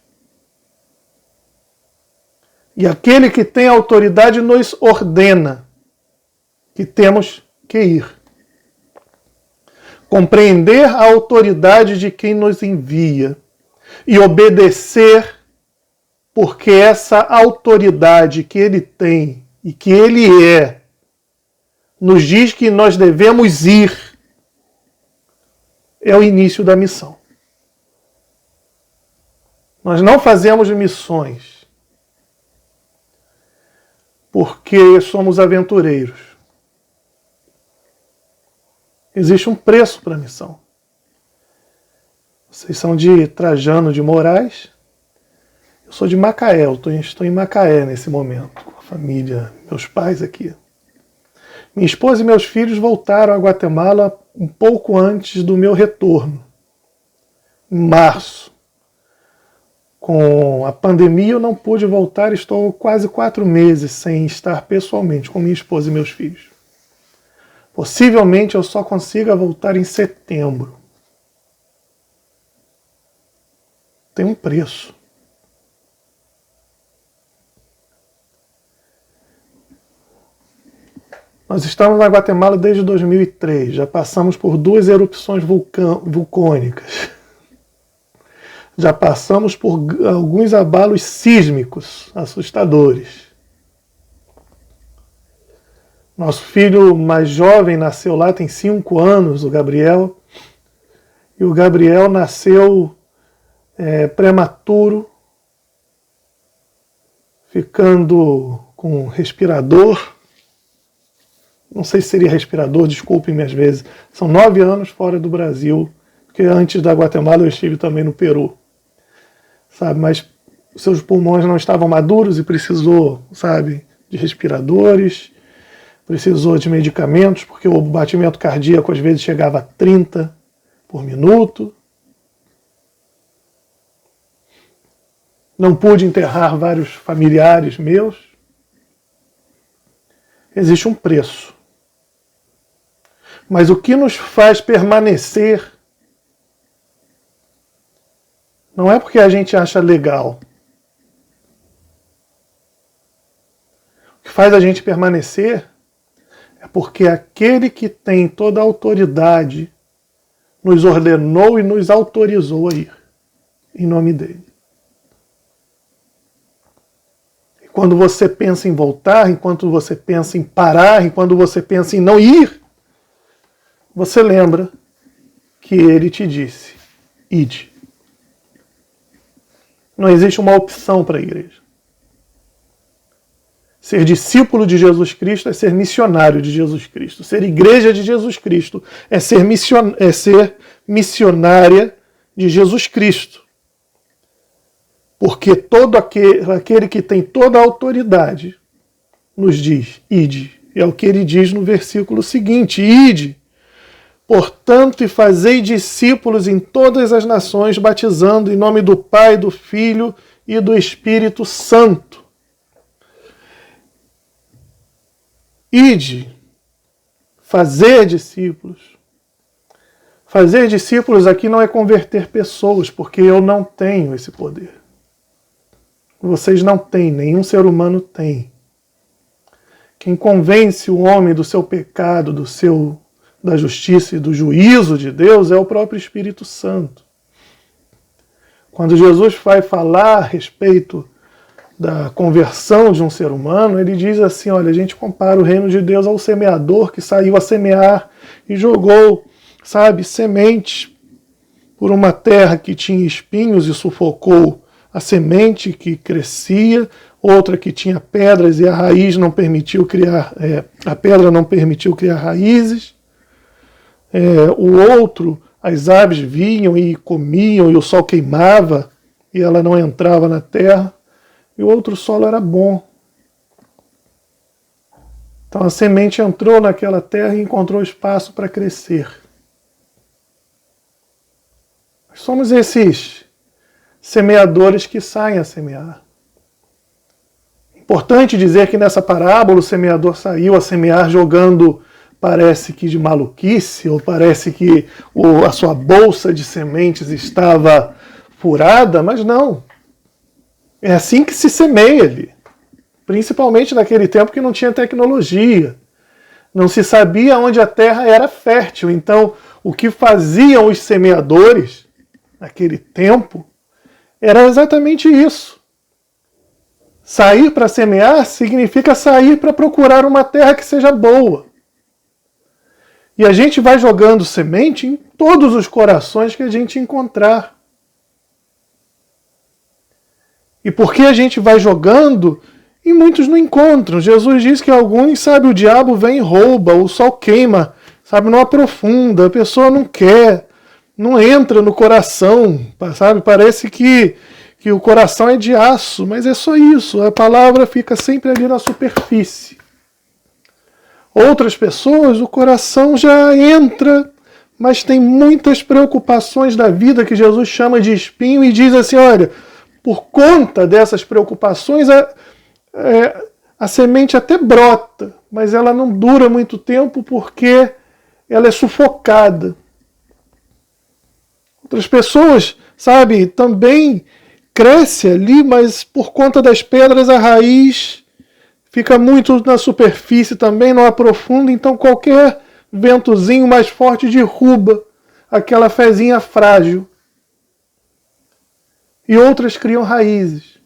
E aquele que tem autoridade nos ordena que temos que ir. Compreender a autoridade de quem nos envia e obedecer, porque essa autoridade que ele tem e que ele nos diz que nós devemos ir, é o início da missão. Nós não fazemos missões porque somos aventureiros. Existe um preço para a missão. Vocês são de Trajano de Moraes. Eu sou de Macaé, estou em Macaé nesse momento, com a família, meus pais aqui. Minha esposa e meus filhos voltaram a Guatemala um pouco antes do meu retorno, em março. Com a pandemia eu não pude voltar, estou quase 4 meses sem estar pessoalmente com minha esposa e meus filhos. Possivelmente eu só consiga voltar em setembro. Tem um preço. Nós estamos na Guatemala desde 2003, já passamos por 2 erupções vulcânicas. Já passamos por alguns abalos sísmicos assustadores. Nosso filho mais jovem nasceu lá, tem 5 anos, o Gabriel. E o Gabriel nasceu prematuro, ficando com respirador. Não sei se seria respirador, desculpem-me às vezes. São 9 anos fora do Brasil, porque antes da Guatemala eu estive também no Peru. Sabe, mas seus pulmões não estavam maduros e precisou, sabe, de respiradores, precisou de medicamentos, porque o batimento cardíaco às vezes chegava a 30 por minuto. Não pude enterrar vários familiares meus. Existe um preço. Mas o que nos faz permanecer não é porque a gente acha legal. O que faz a gente permanecer é porque aquele que tem toda a autoridade nos ordenou e nos autorizou a ir, em nome dele. E quando você pensa em voltar, enquanto você pensa em parar, enquanto você pensa em não ir, você lembra que ele te disse: ide. Não existe uma opção para a igreja. Ser discípulo de Jesus Cristo é ser missionário de Jesus Cristo. Ser igreja de Jesus Cristo é ser missionária de Jesus Cristo. Porque todo aquele que tem toda a autoridade nos diz, ide. E é o que ele diz no versículo seguinte, ide. Portanto, e fazei discípulos em todas as nações, batizando em nome do Pai, do Filho e do Espírito Santo. Ide, fazer discípulos. Fazer discípulos aqui não é converter pessoas, porque eu não tenho esse poder. Vocês não têm, nenhum ser humano tem. Quem convence o homem do seu pecado, da justiça e do juízo de Deus é o próprio Espírito Santo. Quando Jesus vai falar a respeito da conversão de um ser humano, ele diz assim, olha, a gente compara o reino de Deus ao semeador que saiu a semear e jogou, sementes por uma terra que tinha espinhos e sufocou a semente que crescia, outra que tinha pedras e a raiz não permitiu criar, a pedra não permitiu criar raízes. O outro, as aves vinham e comiam e o sol queimava e ela não entrava na terra. E o outro solo era bom. Então a semente entrou naquela terra e encontrou espaço para crescer. Nós somos esses semeadores que saem a semear. Importante dizer que nessa parábola o semeador saiu a semear jogando, parece que de maluquice, ou parece que a sua bolsa de sementes estava furada, mas não. É assim que se semeia ali. Principalmente naquele tempo que não tinha tecnologia. Não se sabia onde a terra era fértil. Então, o que faziam os semeadores naquele tempo era exatamente isso. Sair para semear significa sair para procurar uma terra que seja boa. E a gente vai jogando semente em todos os corações que a gente encontrar. E porque a gente vai jogando, e muitos não encontram. Jesus diz que alguns, o diabo vem e rouba, o sol queima, não aprofunda, a pessoa não quer, não entra no coração, Parece que o coração é de aço, mas é só isso, a palavra fica sempre ali na superfície. Outras pessoas, o coração já entra, mas tem muitas preocupações da vida que Jesus chama de espinho e diz assim, olha, por conta dessas preocupações, a semente até brota, mas ela não dura muito tempo porque ela é sufocada. Outras pessoas, também cresce ali, mas por conta das pedras a raiz fica muito na superfície também, não aprofunda, então qualquer ventozinho mais forte derruba aquela fezinha frágil. E outras criam raízes.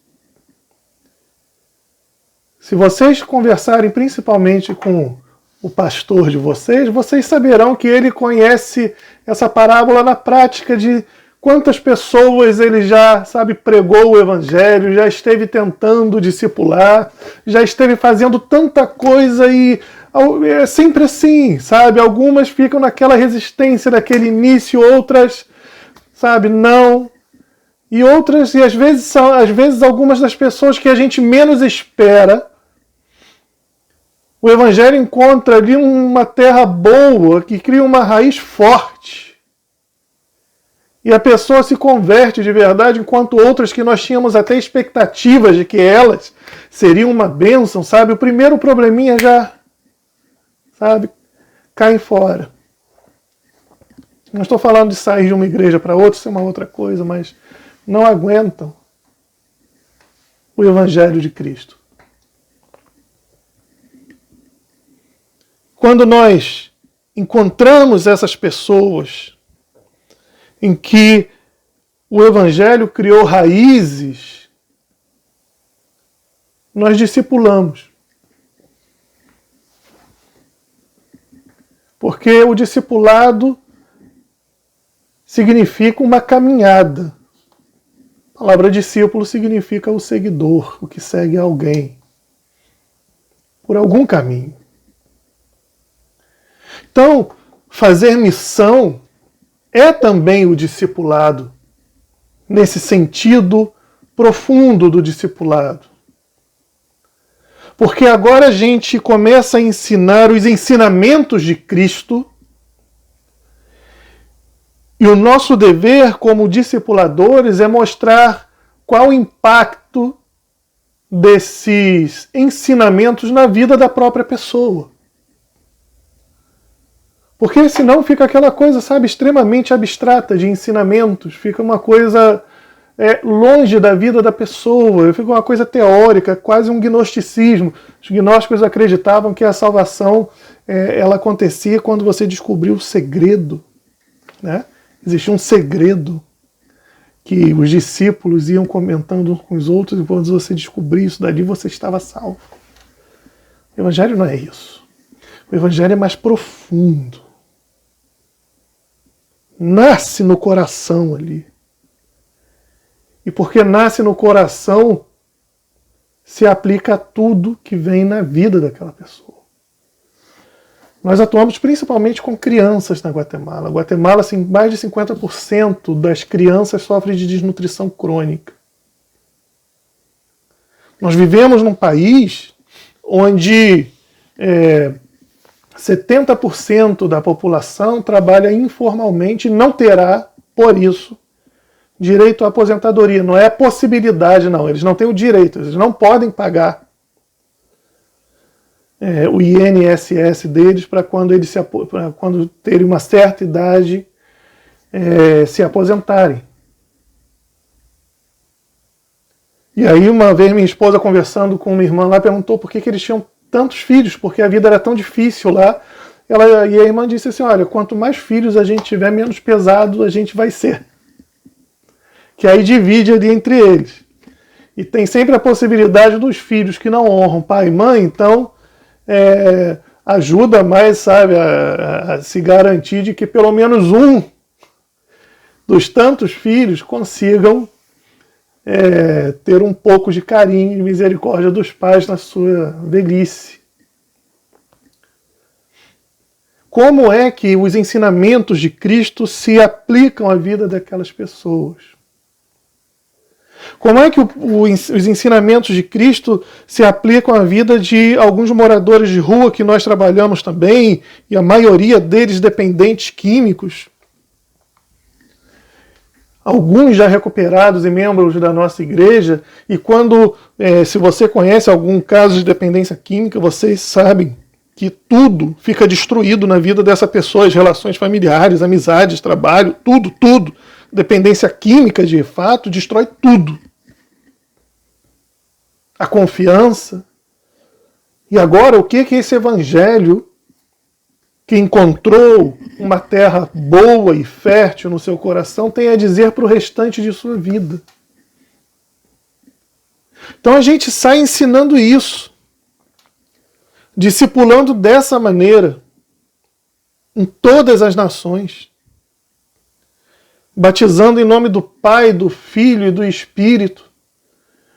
Se vocês conversarem principalmente com o pastor de vocês, vocês saberão que ele conhece essa parábola na prática de quantas pessoas ele já, pregou o evangelho, já esteve tentando discipular, já esteve fazendo tanta coisa e é sempre assim, Algumas ficam naquela resistência daquele início, outras, não. E outras, e às vezes algumas das pessoas que a gente menos espera, o Evangelho encontra ali uma terra boa, que cria uma raiz forte. E a pessoa se converte de verdade, enquanto outras que nós tínhamos até expectativas de que elas seriam uma bênção, O primeiro probleminha já, cai fora. Não estou falando de sair de uma igreja para outra, isso é uma outra coisa, mas não aguentam o Evangelho de Cristo. Quando nós encontramos essas pessoas em que o Evangelho criou raízes, nós discipulamos. Porque o discipulado significa uma caminhada. palavra discípulo significa o seguidor, o que segue alguém por algum caminho. Então, fazer missão é também o discipulado, nesse sentido profundo do discipulado. Porque agora a gente começa a ensinar os ensinamentos de Cristo, e o nosso dever como discipuladores é mostrar qual o impacto desses ensinamentos na vida da própria pessoa. Porque senão fica aquela coisa, sabe, extremamente abstrata de ensinamentos, fica uma coisa longe da vida da pessoa, fica uma coisa teórica, quase um gnosticismo. Os gnósticos acreditavam que a salvação ela acontecia quando você descobriu o segredo, né? Existia um segredo que os discípulos iam comentando uns com os outros, e quando você descobrir isso dali, você estava salvo. O Evangelho não é isso. O Evangelho é mais profundo. Nasce no coração ali. E porque nasce no coração, se aplica a tudo que vem na vida daquela pessoa. Nós atuamos principalmente com crianças na Guatemala. Na Guatemala, assim, mais de 50% das crianças sofrem de desnutrição crônica. Nós vivemos num país onde 70% da população trabalha informalmente e não terá, por isso, direito à aposentadoria. Não é possibilidade, não. Eles não têm o direito, eles não podem pagar o INSS deles para quando eles quando terem uma certa idade se aposentarem. E aí uma vez minha esposa conversando com uma irmã lá perguntou por que eles tinham tantos filhos, porque a vida era tão difícil lá. E a irmã disse assim, olha, quanto mais filhos a gente tiver, menos pesado a gente vai ser. Que aí divide ali entre eles. E tem sempre a possibilidade dos filhos que não honram pai e mãe, então ajuda mais, sabe, a se garantir de que pelo menos um dos tantos filhos consigam ter um pouco de carinho e misericórdia dos pais na sua velhice. Como é que os ensinamentos de Cristo se aplicam à vida daquelas pessoas? Como é que os ensinamentos de Cristo se aplicam à vida de alguns moradores de rua que nós trabalhamos também, e a maioria deles dependentes químicos? Alguns já recuperados e membros da nossa igreja, e quando, se você conhece algum caso de dependência química, vocês sabem que tudo fica destruído na vida dessa pessoa, as relações familiares, amizades, trabalho, tudo. Dependência química, de fato, destrói tudo. A confiança. E agora, o que esse evangelho, que encontrou uma terra boa e fértil no seu coração, tem a dizer para o restante de sua vida? Então a gente sai ensinando isso, discipulando dessa maneira, em todas as nações, batizando em nome do Pai, do Filho e do Espírito.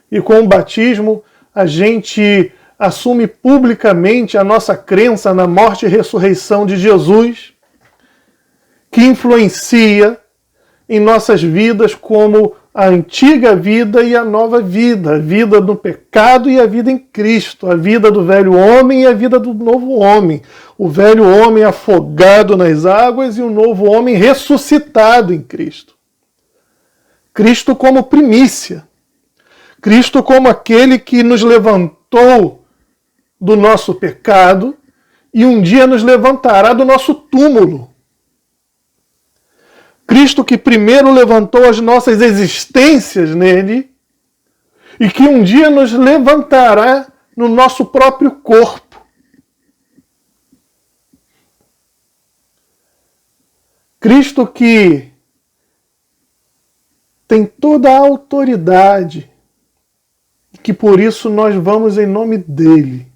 E com o batismo a gente assume publicamente a nossa crença na morte e ressurreição de Jesus, que influencia em nossas vidas como a antiga vida e a nova vida, a vida do pecado e a vida em Cristo, a vida do velho homem e a vida do novo homem, o velho homem afogado nas águas e o novo homem ressuscitado em Cristo. Cristo como primícia, Cristo como aquele que nos levantou do nosso pecado e um dia nos levantará do nosso túmulo. Cristo que primeiro levantou as nossas existências nele e que um dia nos levantará no nosso próprio corpo. Cristo que tem toda a autoridade e que por isso nós vamos em nome dele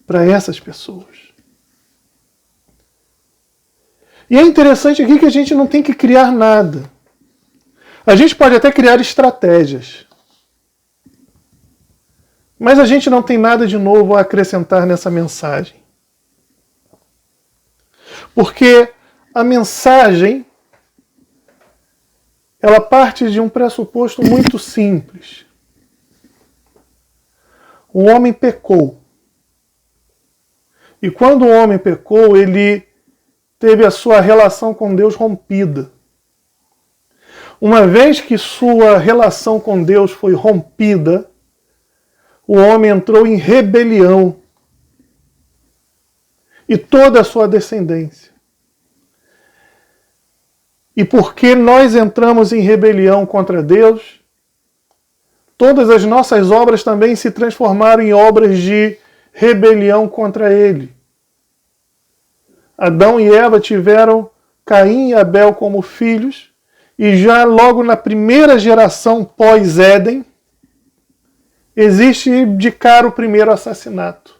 para essas pessoas. E é interessante aqui que a gente não tem que criar nada. A gente pode até criar estratégias, mas a gente não tem nada de novo a acrescentar nessa mensagem. Porque a mensagem, ela parte de um pressuposto muito simples. O homem pecou. E quando o homem pecou, ele teve a sua relação com Deus rompida. Uma vez que sua relação com Deus foi rompida, o homem entrou em rebelião. E toda a sua descendência. E porque nós entramos em rebelião contra Deus, todas as nossas obras também se transformaram em obras de rebelião contra Ele. Adão e Eva tiveram Caim e Abel como filhos, e já logo na primeira geração pós-Éden, existe de cara o primeiro assassinato.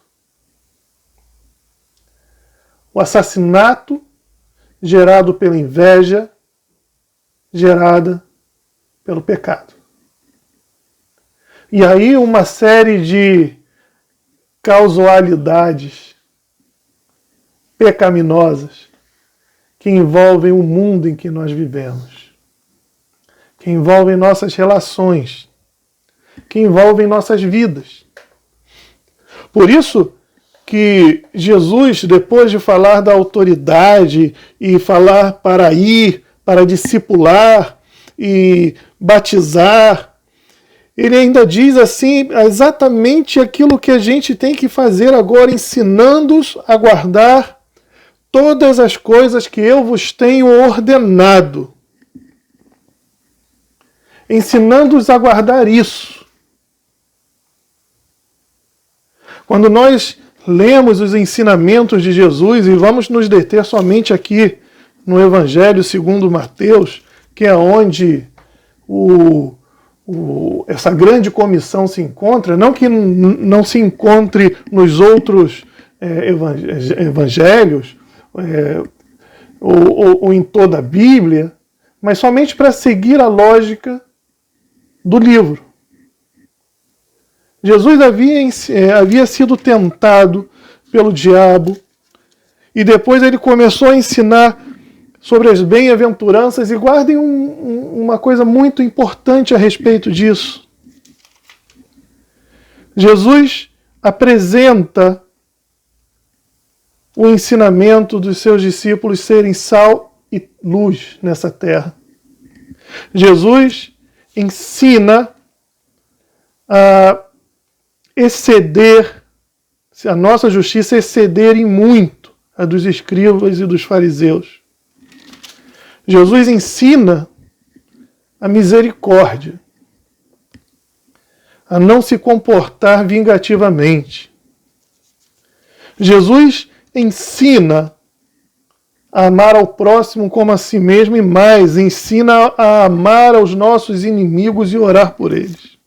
O assassinato gerado pela inveja, gerada pelo pecado. E aí uma série de causalidades pecaminosas que envolvem o mundo em que nós vivemos, que envolvem nossas relações, que envolvem nossas vidas. Por isso que Jesus, depois de falar da autoridade e falar para ir, para discipular e batizar, ele ainda diz assim, exatamente aquilo que a gente tem que fazer agora, ensinando-os a guardar todas as coisas que eu vos tenho ordenado. Ensinando-os a guardar isso. Quando nós lemos os ensinamentos de Jesus, e vamos nos deter somente aqui no Evangelho segundo Mateus, que é onde essa grande comissão se encontra, não que não se encontre nos outros evangelhos, ou em toda a Bíblia, mas somente para seguir a lógica do livro. Jesus havia sido tentado pelo diabo, e depois ele começou a ensinar sobre as bem-aventuranças, e guardem uma coisa muito importante a respeito disso. Jesus apresenta o ensinamento dos seus discípulos serem sal e luz nessa terra. Jesus ensina a exceder, a nossa justiça exceder em muito a dos escribas e dos fariseus. Jesus ensina a misericórdia, a não se comportar vingativamente. Jesus ensina a amar ao próximo como a si mesmo, e mais, ensina a amar aos nossos inimigos e orar por eles.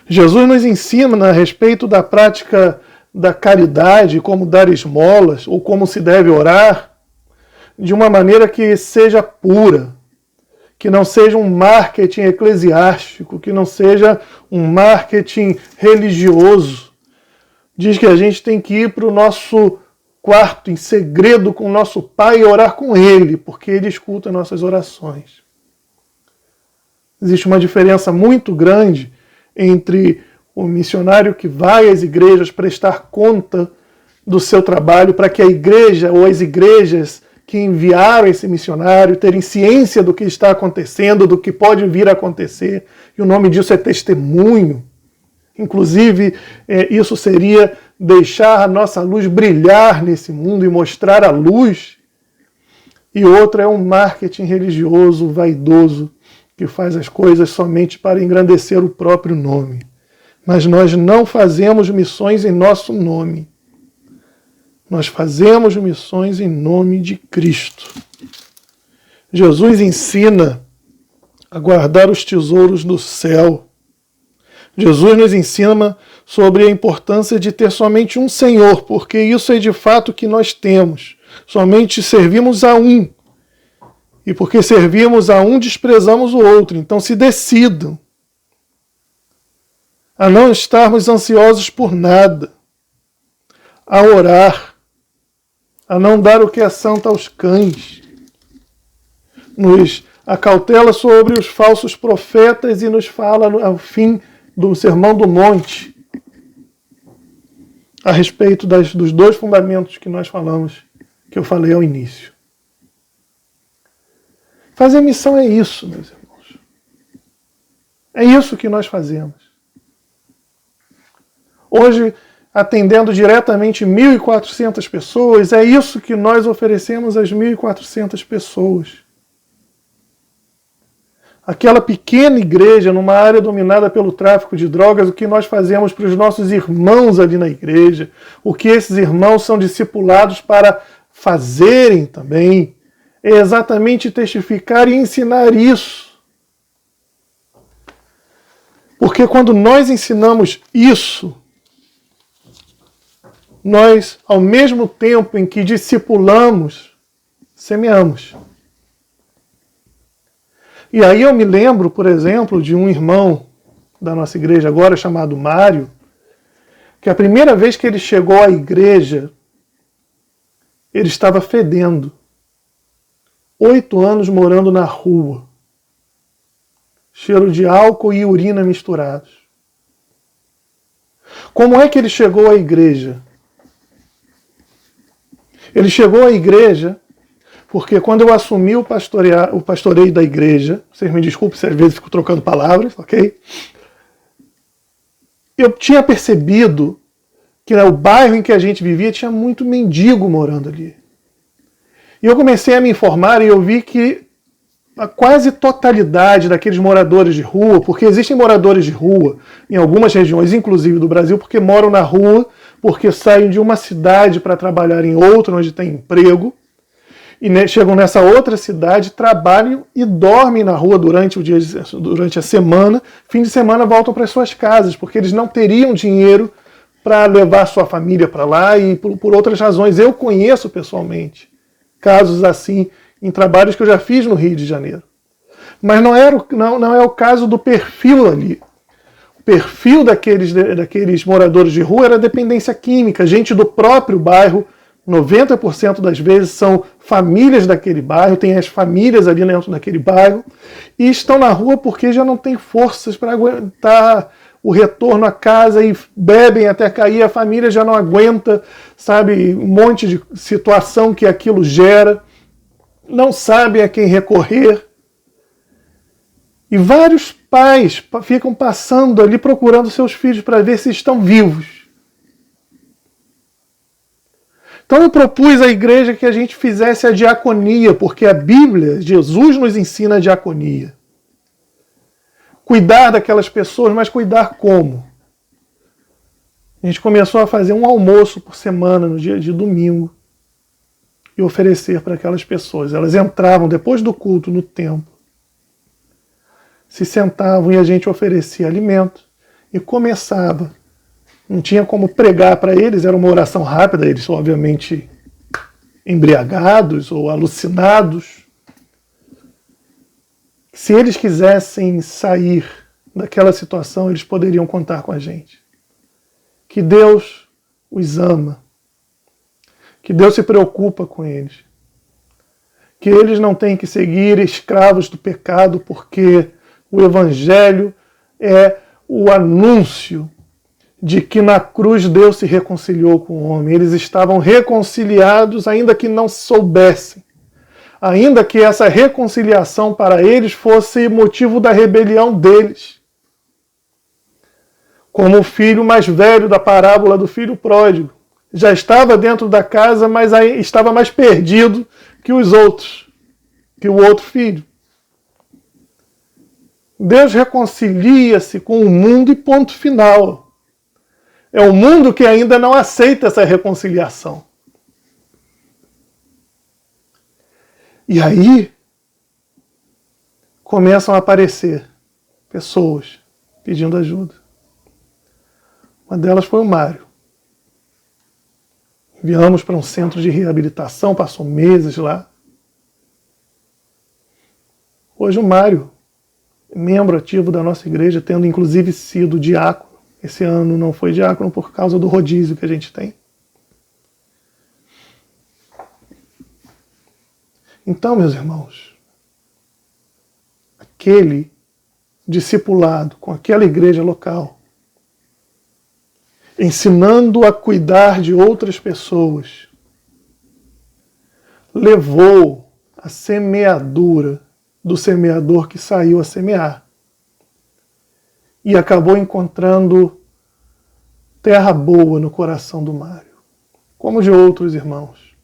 Jesus nos ensina a respeito da prática da caridade, como dar esmolas, ou como se deve orar, de uma maneira que seja pura, que não seja um marketing eclesiástico, que não seja um marketing religioso. Diz que a gente tem que ir para o nosso quarto em segredo com o nosso Pai e orar com Ele, porque Ele escuta nossas orações. Existe uma diferença muito grande entre o missionário que vai às igrejas prestar conta do seu trabalho para que a igreja ou as igrejas que enviaram esse missionário terem ciência do que está acontecendo, do que pode vir a acontecer, e o nome disso é testemunho. Inclusive, isso seria deixar a nossa luz brilhar nesse mundo e mostrar a luz. E outra é um marketing religioso, vaidoso, que faz as coisas somente para engrandecer o próprio nome. Mas nós não fazemos missões em nosso nome. Nós fazemos missões em nome de Cristo. Jesus ensina a guardar os tesouros do céu. Jesus nos ensina sobre a importância de ter somente um Senhor, porque isso é de fato o que nós temos. Somente servimos a um. E porque servimos a um, desprezamos o outro. Então se decidam a não estarmos ansiosos por nada, a orar, a não dar o que é santo aos cães, nos acautela sobre os falsos profetas e nos fala ao fim do Sermão do Monte a respeito dos dois fundamentos que nós falamos, que eu falei ao início. Fazer missão é isso, meus irmãos. É isso que nós fazemos. Hoje, atendendo diretamente 1.400 pessoas, é isso que nós oferecemos às 1.400 pessoas. Aquela pequena igreja, numa área dominada pelo tráfico de drogas, o que nós fazemos para os nossos irmãos ali na igreja, o que esses irmãos são discipulados para fazerem também, é exatamente testificar e ensinar isso. Porque quando nós ensinamos isso, nós, ao mesmo tempo em que discipulamos, semeamos. E aí eu me lembro, por exemplo, de um irmão da nossa igreja agora, chamado Mário, que a primeira vez que ele chegou à igreja, ele estava fedendo. 8 anos morando na rua. Cheiro de álcool e urina misturados. Como é que ele chegou à igreja? Ele chegou à igreja porque quando eu assumi o pastoreio da igreja, vocês me desculpem se às vezes fico trocando palavras, ok? Eu tinha percebido que o bairro em que a gente vivia tinha muito mendigo morando ali. E eu comecei a me informar e eu vi que a quase totalidade daqueles moradores de rua, porque existem moradores de rua em algumas regiões, inclusive do Brasil, porque moram na rua, porque saem de uma cidade para trabalhar em outra, onde tem emprego, e chegam nessa outra cidade, trabalham e dormem na rua durante a semana, fim de semana voltam para suas casas, porque eles não teriam dinheiro para levar sua família para lá e por outras razões. Eu conheço pessoalmente casos assim em trabalhos que eu já fiz no Rio de Janeiro. Mas não é o caso do perfil ali. O perfil daqueles moradores de rua era dependência química, gente do próprio bairro. 90% das vezes são famílias daquele bairro, tem as famílias ali dentro daquele bairro, e estão na rua porque já não tem forças para aguentar o retorno à casa e bebem até cair, a família já não aguenta, sabe, um monte de situação que aquilo gera, não sabem a quem recorrer. E vários pais ficam passando ali procurando seus filhos para ver se estão vivos. Então eu propus à igreja que a gente fizesse a diaconia, porque a Bíblia, Jesus nos ensina a diaconia. Cuidar daquelas pessoas, mas cuidar como? A gente começou a fazer um almoço por semana, no dia de domingo, e oferecer para aquelas pessoas. Elas entravam depois do culto no templo, se sentavam e a gente oferecia alimento e começava. Não tinha como pregar para eles, era uma oração rápida, eles obviamente embriagados ou alucinados. Se eles quisessem sair daquela situação, eles poderiam contar com a gente. Que Deus os ama, que Deus se preocupa com eles, que eles não têm que seguir escravos do pecado, porque o Evangelho é o anúncio de que na cruz Deus se reconciliou com o homem. Eles estavam reconciliados, ainda que não soubessem. Ainda que essa reconciliação para eles fosse motivo da rebelião deles. Como o filho mais velho da parábola do filho pródigo. Já estava dentro da casa, mas estava mais perdido que os outros, que o outro filho. Deus reconcilia-se com o mundo e ponto final. É o mundo que ainda não aceita essa reconciliação. E aí começam a aparecer pessoas pedindo ajuda. Uma delas foi o Mário. Enviamos para um centro de reabilitação, passou meses lá. Hoje o Mário, membro ativo da nossa igreja, tendo inclusive sido diácono. Esse ano não foi diácono por causa do rodízio que a gente tem. Então, meus irmãos, aquele discipulado com aquela igreja local, ensinando a cuidar de outras pessoas, levou a semeadura do semeador que saiu a semear e acabou encontrando terra boa no coração do Mário, como de outros irmãos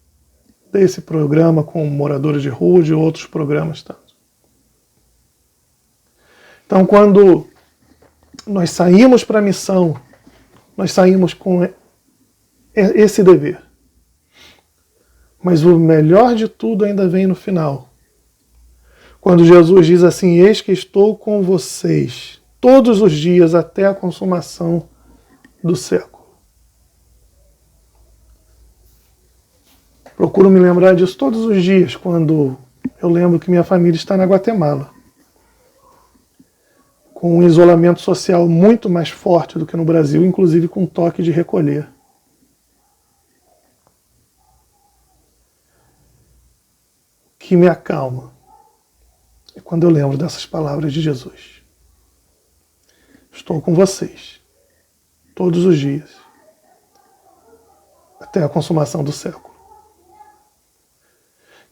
desse programa com moradores de rua, de outros programas tanto. Então, quando nós saímos para a missão, nós saímos com esse dever. Mas o melhor de tudo ainda vem no final. Quando Jesus diz assim: eis que estou com vocês todos os dias até a consumação do século. Procuro me lembrar disso todos os dias, quando eu lembro que minha família está na Guatemala, com um isolamento social muito mais forte do que no Brasil, inclusive com toque de recolher. O que me acalma é quando eu lembro dessas palavras de Jesus. Estou com vocês todos os dias até a consumação do século.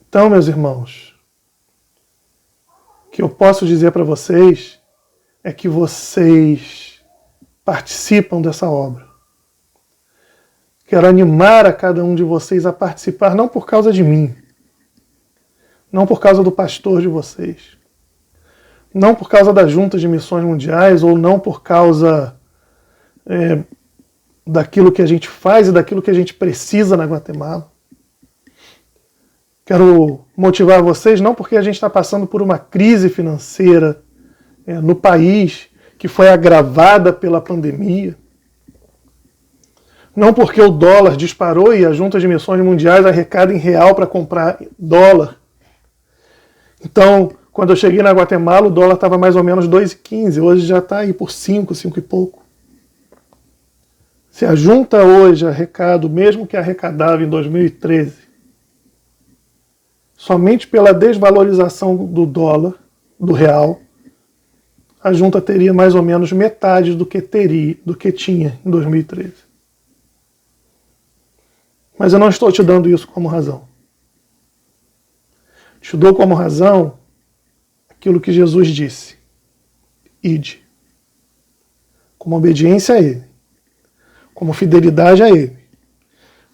Então, meus irmãos, o que eu posso dizer para vocês é que vocês participam dessa obra. Quero animar a cada um de vocês a participar, não por causa de mim, não por causa do pastor de vocês, não por causa da Junta de Missões Mundiais, ou não por causa daquilo que a gente faz e daquilo que a gente precisa na Guatemala. Quero motivar vocês, não porque a gente está passando por uma crise financeira no país, que foi agravada pela pandemia, não porque o dólar disparou e a Junta de Missões Mundiais arrecada em real para comprar dólar. Então, quando eu cheguei na Guatemala, o dólar estava mais ou menos 2,15, hoje já está aí por 5 e pouco. Se a Junta hoje arrecada o mesmo que arrecadava em 2013, somente pela desvalorização do dólar, do real, a Junta teria mais ou menos metade do que tinha em 2013. Mas eu não estou te dando isso como razão. Te dou como razão aquilo que Jesus disse: ide. Como obediência a Ele, como fidelidade a Ele,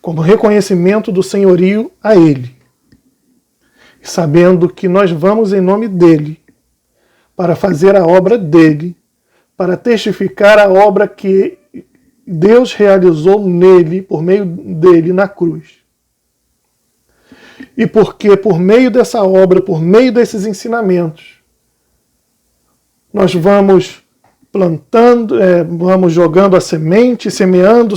como reconhecimento do senhorio a Ele, e sabendo que nós vamos em nome dEle, para fazer a obra dEle, para testificar a obra que Deus realizou nele, por meio dele, na cruz. E porque por meio dessa obra, por meio desses ensinamentos, nós vamos plantando, vamos jogando a semente, semeando,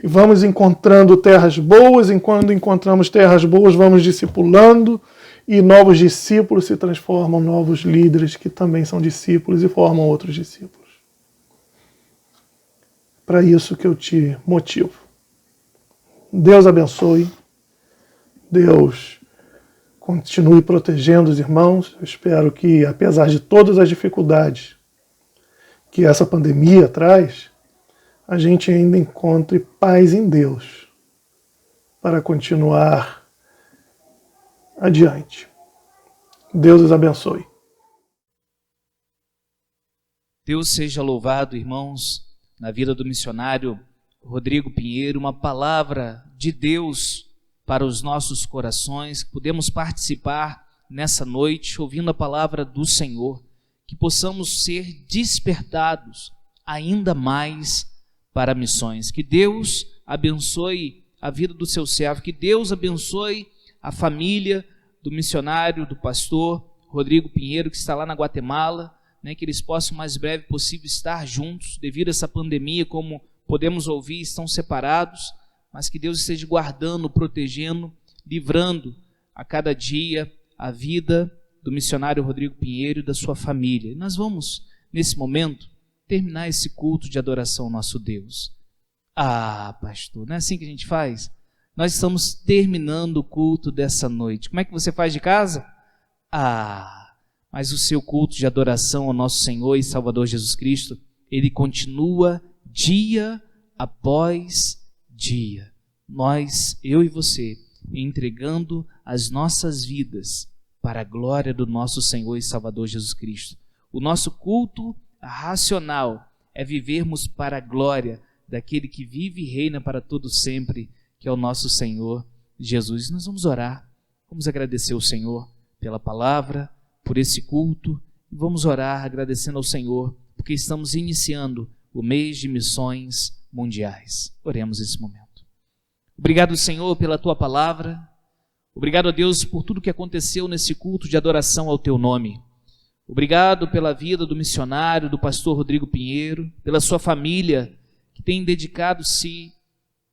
e vamos encontrando terras boas, e quando encontramos terras boas, vamos discipulando, e novos discípulos se transformam em novos líderes que também são discípulos e formam outros discípulos. Para isso que eu te motivo. Deus abençoe. Deus continue protegendo os irmãos. Eu espero que, apesar de todas as dificuldades que essa pandemia traz, a gente ainda encontre paz em Deus para continuar adiante. Deus os abençoe. Deus seja louvado, irmãos, na vida do missionário Rodrigo Pinheiro, uma palavra de Deus para os nossos corações, que podemos participar nessa noite, ouvindo a palavra do Senhor, que possamos ser despertados ainda mais para missões. Que Deus abençoe a vida do seu servo, que Deus abençoe a família do missionário, do pastor Rodrigo Pinheiro, que está lá na Guatemala, que eles possam o mais breve possível estar juntos, devido a essa pandemia, como podemos ouvir, estão separados, mas que Deus esteja guardando, protegendo, livrando a cada dia a vida do missionário Rodrigo Pinheiro e da sua família. E nós vamos, nesse momento, terminar esse culto de adoração ao nosso Deus. Ah, pastor, não é assim que a gente faz? Nós estamos terminando o culto dessa noite. Como é que você faz de casa? Ah, mas o seu culto de adoração ao nosso Senhor e Salvador Jesus Cristo, ele continua dia após dia. Nós, eu e você, entregando as nossas vidas para a glória do nosso Senhor e Salvador Jesus Cristo. O nosso culto racional é vivermos para a glória daquele que vive e reina para todo sempre, que é o nosso Senhor Jesus. Nós vamos orar, vamos agradecer ao Senhor pela palavra, por esse culto, e vamos orar agradecendo ao Senhor, porque estamos iniciando o mês de missões mundiais. Oremos nesse momento. Obrigado, Senhor, pela Tua palavra. Obrigado a Deus por tudo que aconteceu nesse culto de adoração ao Teu nome. Obrigado pela vida do missionário, do pastor Rodrigo Pinheiro, pela sua família, que tem dedicado-se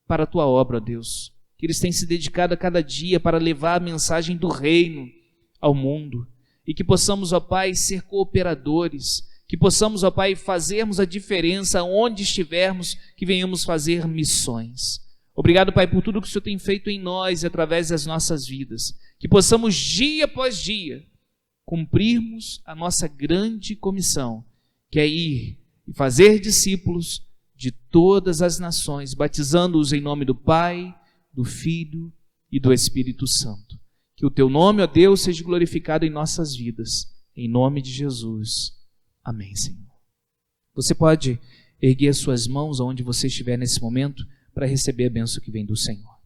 para a Tua obra, ó Deus. Que eles têm se dedicado a cada dia para levar a mensagem do reino ao mundo. E que possamos, ó Pai, ser cooperadores. Que possamos, ó Pai, fazermos a diferença onde estivermos, que venhamos fazer missões. Obrigado, Pai, por tudo que o Senhor tem feito em nós e através das nossas vidas. Que possamos, dia após dia, cumprirmos a nossa grande comissão, que é ir e fazer discípulos de todas as nações, batizando-os em nome do Pai, do Filho e do Espírito Santo. Que o Teu nome, ó Deus, seja glorificado em nossas vidas. Em nome de Jesus. Amém, Senhor. Você pode erguer as suas mãos aonde você estiver nesse momento, para receber a bênção que vem do Senhor.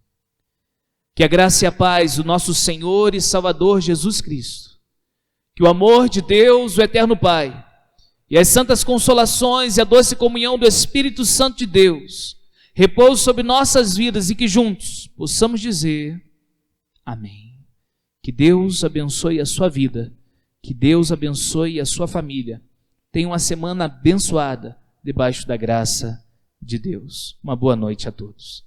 Que a graça e a paz do nosso Senhor e Salvador Jesus Cristo, que o amor de Deus, o eterno Pai, e as santas consolações e a doce comunhão do Espírito Santo de Deus, repouse sobre nossas vidas e que juntos possamos dizer amém. Que Deus abençoe a sua vida, que Deus abençoe a sua família. Tenha uma semana abençoada debaixo da graça de Deus. Uma boa noite a todos.